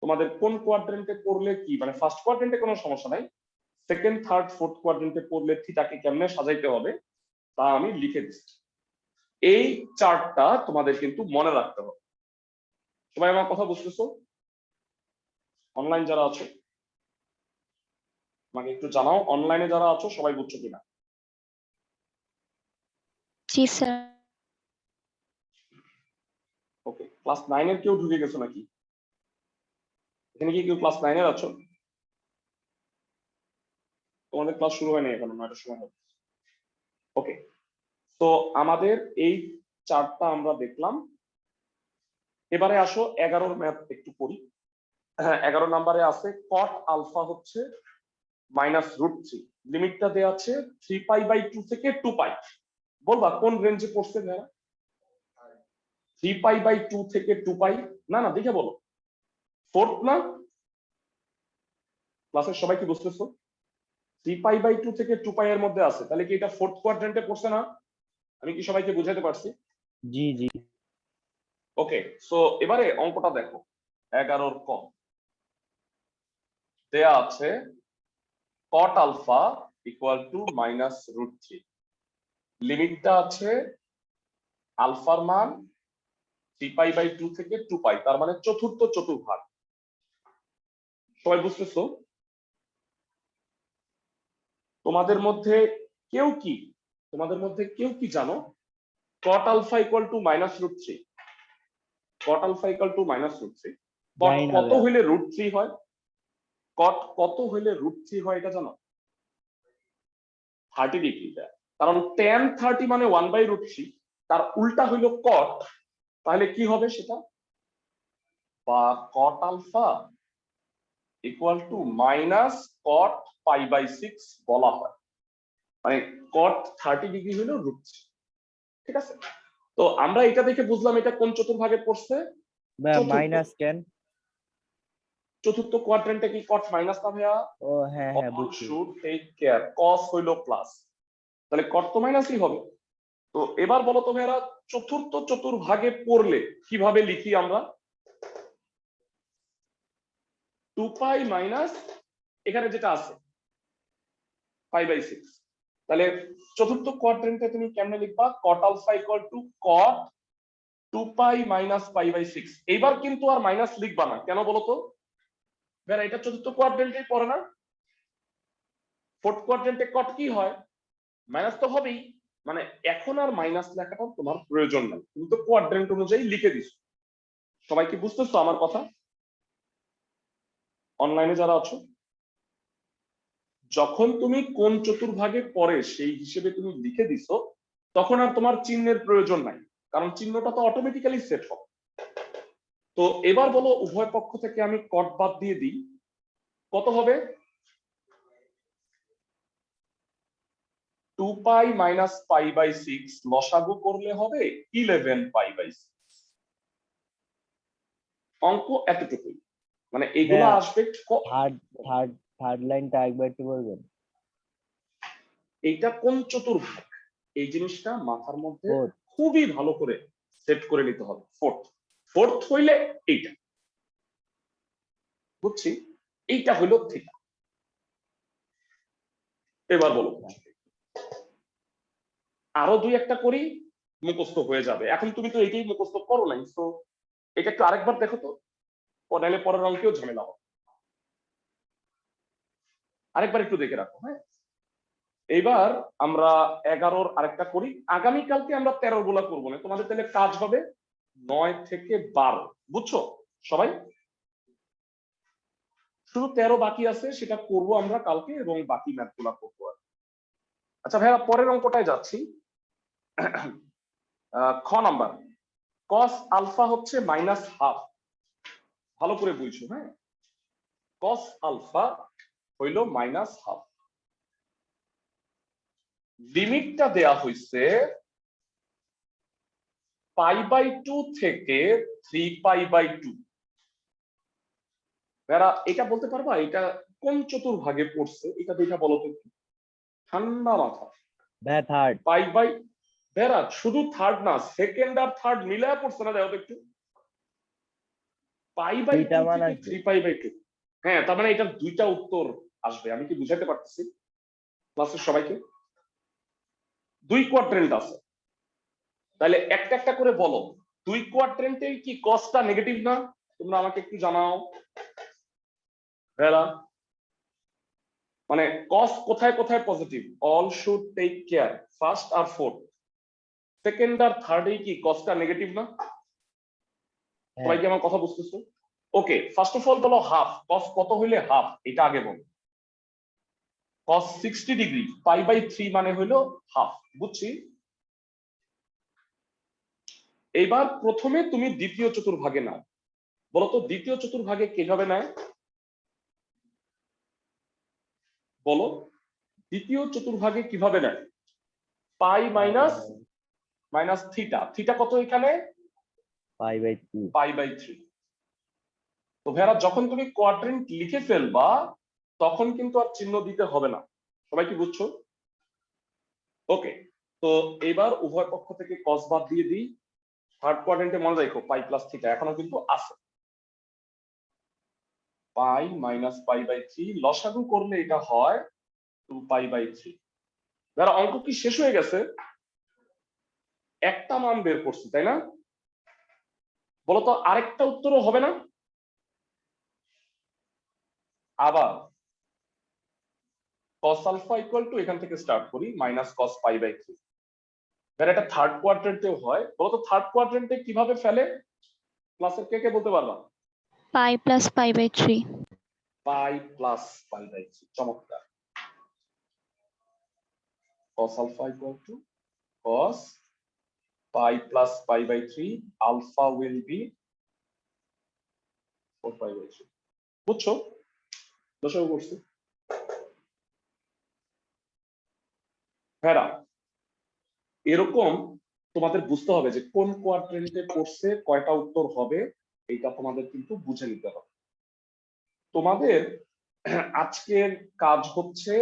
তোমাদের কোন কোয়াড্রেন্টে পড়লে কি, মানে ফার্স্ট কোয়াড্রেন্টে কোনো সমস্যা নাই, সেকেন্ড, থার্ড, ফোর্থ কোয়াড্রেন্টে পড়লে থিটাকে কেমনে সাজাইতে হবে তা আমি লিখে দিচ্ছি। এই চার্টটা তোমাদের কিন্তু মনে রাখতে হবে। সবাই আমার কথা বুঝতেছো? অনলাইন যারা আছো আমাকে একটু জানাও অনলাইনে যারা আছো সবাই বুঝছো কিনা। জি স্যার। ওকে, ক্লাস 9 এর কেউ ঢুকে গেছো নাকি? এখানে কি কেউ ক্লাস 9 এর আছো? তোমাদের ক্লাস শুরু হয়নি এখনো, 9টার সময় হবে। ওকে, তো আমাদের এই চার্টটা আমরা দেখলাম। এবারে আসো 11 ম্যাথ একটু করি। হ্যাঁ, 11 নম্বরে আছে কট আলফা হচ্ছে -√3, লিমিটটা দেওয়া আছে 3π/2 থেকে 2π। বলবা কোন রেঞ্জে পড়ছে ভাইয়া? 3π/2 থেকে 2π? না না, দেখে বলো। ফোর্থ না? ক্লাসের সবাই কি বুঝতেছো? 3π/2 থেকে 2π এর মধ্যে আছে, তাহলে কি এটা ফোর্থ কোয়াড্রেন্টে পড়ছে না? আমি কি সবাইকে বুঝাতে পারছি? জি জি। ওকে, সো এবারে অঙ্কটা দেখো। 11 ক দেয়া আছে cot আলফা ইকুয়াল টু -√3, লিমিটটা আছে আলফার মান 3π/2 থেকে 2π, তার মানে চতুর্থ চতুর্ভাগ। সবাই বুঝতেছো? তোমাদের মধ্যে কেউ কি জানো cot alpha equal to -√3? cot alpha equal to -√3, cot জানি না কত ভাইয়া। হইলে √3 হয়? cot কত হইলে √3 হয় এটা জানো? 30 ডিগ্রি দেয়, কারণ tan 30 মানে 1/√3, তার উল্টা হইল cot, তাহলে কি হবে সেটা? বা cot alpha equal to -cot π/6 বলা হয়, মানে cot 30 ডিগ্রি হলো √3। ঠিক আছে, তো আমরা এটা দেখে বুঝলাম এটা কোন চতুর্ভাগে পড়ছে? ভাইয়া চতুর্থ। মাইনাস কেন? চতুর্থ কোয়াড্রেন্টে কি cot মাইনাস না ভাইয়া? ও হ্যাঁ হ্যাঁ বুঝছি। শুড টেক কেয়ার, cos হইলো প্লাস, তাহলে cot তো মাইনাসই হবে। তো এবার বলো তো ভাইয়া, চতুর্থ চতুর্ভাগে পড়লে কিভাবে লিখি আমরা? 2π মাইনাস এখানে যেটা আছে π/6, তাহলে চতুর্থ কোয়াড্রেন্টে তুমি কেমনে লিখবা? cot alpha equal to cot 2π minus π/6। এইবার কিন্তু আর মাইনাস লিখবা না, কেন বলো তো? ভাইয়া এটা চতুর্থ কোয়াড্রেন্টেই পড়ে না? ফোর্থ কোয়াড্রেন্টে cot কি হয়? মাইনাস তো হবেই, মানে এখন আর মাইনাস লেখাটা তোমার প্রয়োজন নাই, তুমি তো কোয়াড্রেন্ট অনুযায়ী লিখে দিছো। সবাই কি বুঝতেছো আমার কথা? অনলাইনে যারা আছো, যখন তুমি কোন চতুর্ভাগে পড়ে সেই হিসেবে তুমি লিখে দিছো, তখন আর তোমার চিহ্নের প্রয়োজন নাই, কারণ চিহ্নটা তো অটোমেটিক্যালি সেট হবে। তো এবার বলো উভয় পক্ষ থেকে আমি cot বাদ দিয়ে দিই, কত হবে? 2π মাইনাস π/6 লসাগু করলে হবে 11π/6। অঙ্ক এতটুকুই, মানে এগুলো হ্যাঁ। আসবে। থার্ড লাইনটা একবার একটু বলবেন? এইটা কোন চতুর্ভাগ, এই জিনিসটা মাথার মধ্যে Fourth. খুবই ভালো করে সেট করে নিতে হবে। ফোর্থ হইলে এইটা, বুঝছি, এইটা হইলো থিটা। এবার বলো, আরো দুই একটা করি, মুখস্থ হয়ে যাবে। এখন তুমি তো এইটাই মুখস্থ করো নাই, তো এটা একটু আরেকবার দেখো তো, নাহলে পরের অঙ্কেও ঝামেলা হবে। আরেকবার একটু দেখে রাখো। হ্যাঁ, এইবার আমরা 11 আরেকটা করি। আগামীকালকে আমরা 13 গুলা করবো না, তোমাদের তাহলে কাজ হবে 9 থেকে 12, বুঝছো সবাই? শুধু 13 বাকি আছে, সেটা করব আমরা কালকে, এবং বাকি ম্যাথ গুলা করবো। আচ্ছা ভাইয়া, পরের অঙ্কটায় যাচ্ছি। খ নাম্বার, cos আলফা হচ্ছে -12, ভালো করে বুঝছো। হ্যাঁ, cos আলফা হইল -12, লিমিটটা দেয়া হইছে π/2 থেকে 3π/2। ভাইয়া এটা বলতে পারবা এটা কোন চতুর্ভাগে পড়ছে? এটা দেখা বলো তো একটু, ঠান্ডা মাথা। ভাইয়া থার্ড। ভাইয়া শুধু থার্ড না, সেকেন্ড আর থার্ড মিলায় পড়ছে না, দেখো তো একটু। π/2 দুইটা মান থেকে আছে। 3π/2, হ্যাঁ, তার মানে এটার দুইটা উত্তর আসবে। আমি কি বুঝাতে পারতেছি ক্লাসের সবাইকে? দুই কোয়াড্রেন্ট আছে, তাহলে একটা একটা করে বলো। দুই কোয়াড্রেন্টে কি কসটা নেগেটিভ না? তোমরা আমাকে একটু জানাও ভাইয়া। মানে কস কোথায় কোথায় positive, all should take care, first আর ফোর্থ, সেকেন্ড আর থার্ডে কি কসটা নেগেটিভ না? সবাই কি আমার কথা বুঝতেছো? ওকে, ফার্স্ট অফ অল বলো হাফ, কস কত হইলে হাফ এটা আগে বলো। cos 60 ডিগ্রি পাই বাই 3 মানে হইলো হাফ, বুঝছি। এইবার প্রথমে তুমি দ্বিতীয় চতুর্ভাগে নাও, বলো তো দ্বিতীয় চতুর্ভাগে কিভাবে নেয়? বলো দ্বিতীয় চতুর্ভাগে কিভাবে নেয়? Pi minus minus theta, theta কত এখানে? Pi by 2। Pi by 3। তো ভাইরা যখন তুমি কোয়াড্রেন্ট লিখে ফেলবা তখন কিন্তু আর চিহ্ন দিতে হবে না, সবাই কি বুঝছো? ওকে, তো এবার উভয় পক্ষ থেকে কস বাদ দিয়ে দিই। থার্ড কোয়াড্রেন্টে মনে রাখো পাই প্লাস থিটা এখনো কিন্তু আছে, পাই মাইনাস পাই বাই 3 লসাগু করলে এটা হয় 2 পাই বাই 3। যারা অঙ্ক কি শেষ হয়ে গেছে? একটা মান বের করছি তাই না? বলতো আরেকটা উত্তরও হবে না? আবার cos আলফা ইকুয়াল টু এখান থেকে স্টার্ট করি মাইনাস cos পাই বাই 3। যারা এটা থার্ড কোয়াড্রেন্টেও হয়, বলতো থার্ড কোয়াড্রেন্টে কিভাবে ফেলে? ক্লাসের কে কে বলতে পারবা? Pi plus pi by 3। Pi plus pi by 3, চমৎকার। cos alpha equal to cos pi plus pi by 3, alpha will be 4 pi by 3। বুঝছো? দশক করছি ভেরা। এরকম তোমাদের বুঝতে হবে যে কোন কোয়াড্রেন্টে পড়ছে কয়টা উত্তর হবে, এটা তোমাদের কিন্তু বুঝে নিতে হবে। তোমাদের আজকের কাজ হচ্ছে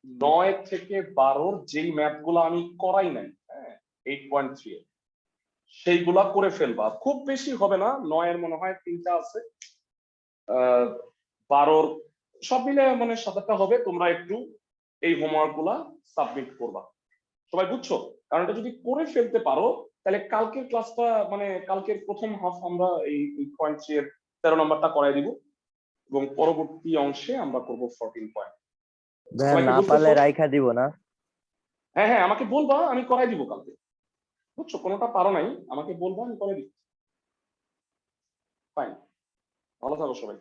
9 থেকে 12 যেই ম্যাথ গুলো আমি করাই নাই, হ্যাঁ 8.3 এর সেইগুলা করে ফেলবা। খুব বেশি হবে না, 9 এর মনে হয় 3টা আছে, 12 সব মিলে মানে 7টা হবে। তোমরা একটু এই হোমওয়ার্ক গুলা সাবমিট করবা, সবাই বুঝছো? কারণ এটা যদি করে ফেলতে পারো তাহলে কালকের ক্লাসটা মানে কালকের প্রথম হাফ আমরা এই 8.3 এর 13 নম্বরটা করাই দিব এবং পরবর্তী অংশে আমরা করব 14 পয়েন্ট। সবাই কি না বুঝতেছো? পারলে রাইখা দিব না? হ্যাঁ হ্যাঁ, আমাকে বলবা, আমি করাই দিব কালকে। বুঝছো? কোনোটা পারো নাই আমাকে বলবা, আমি করে দিব। ফাইন, ভালো থাকো সবাই।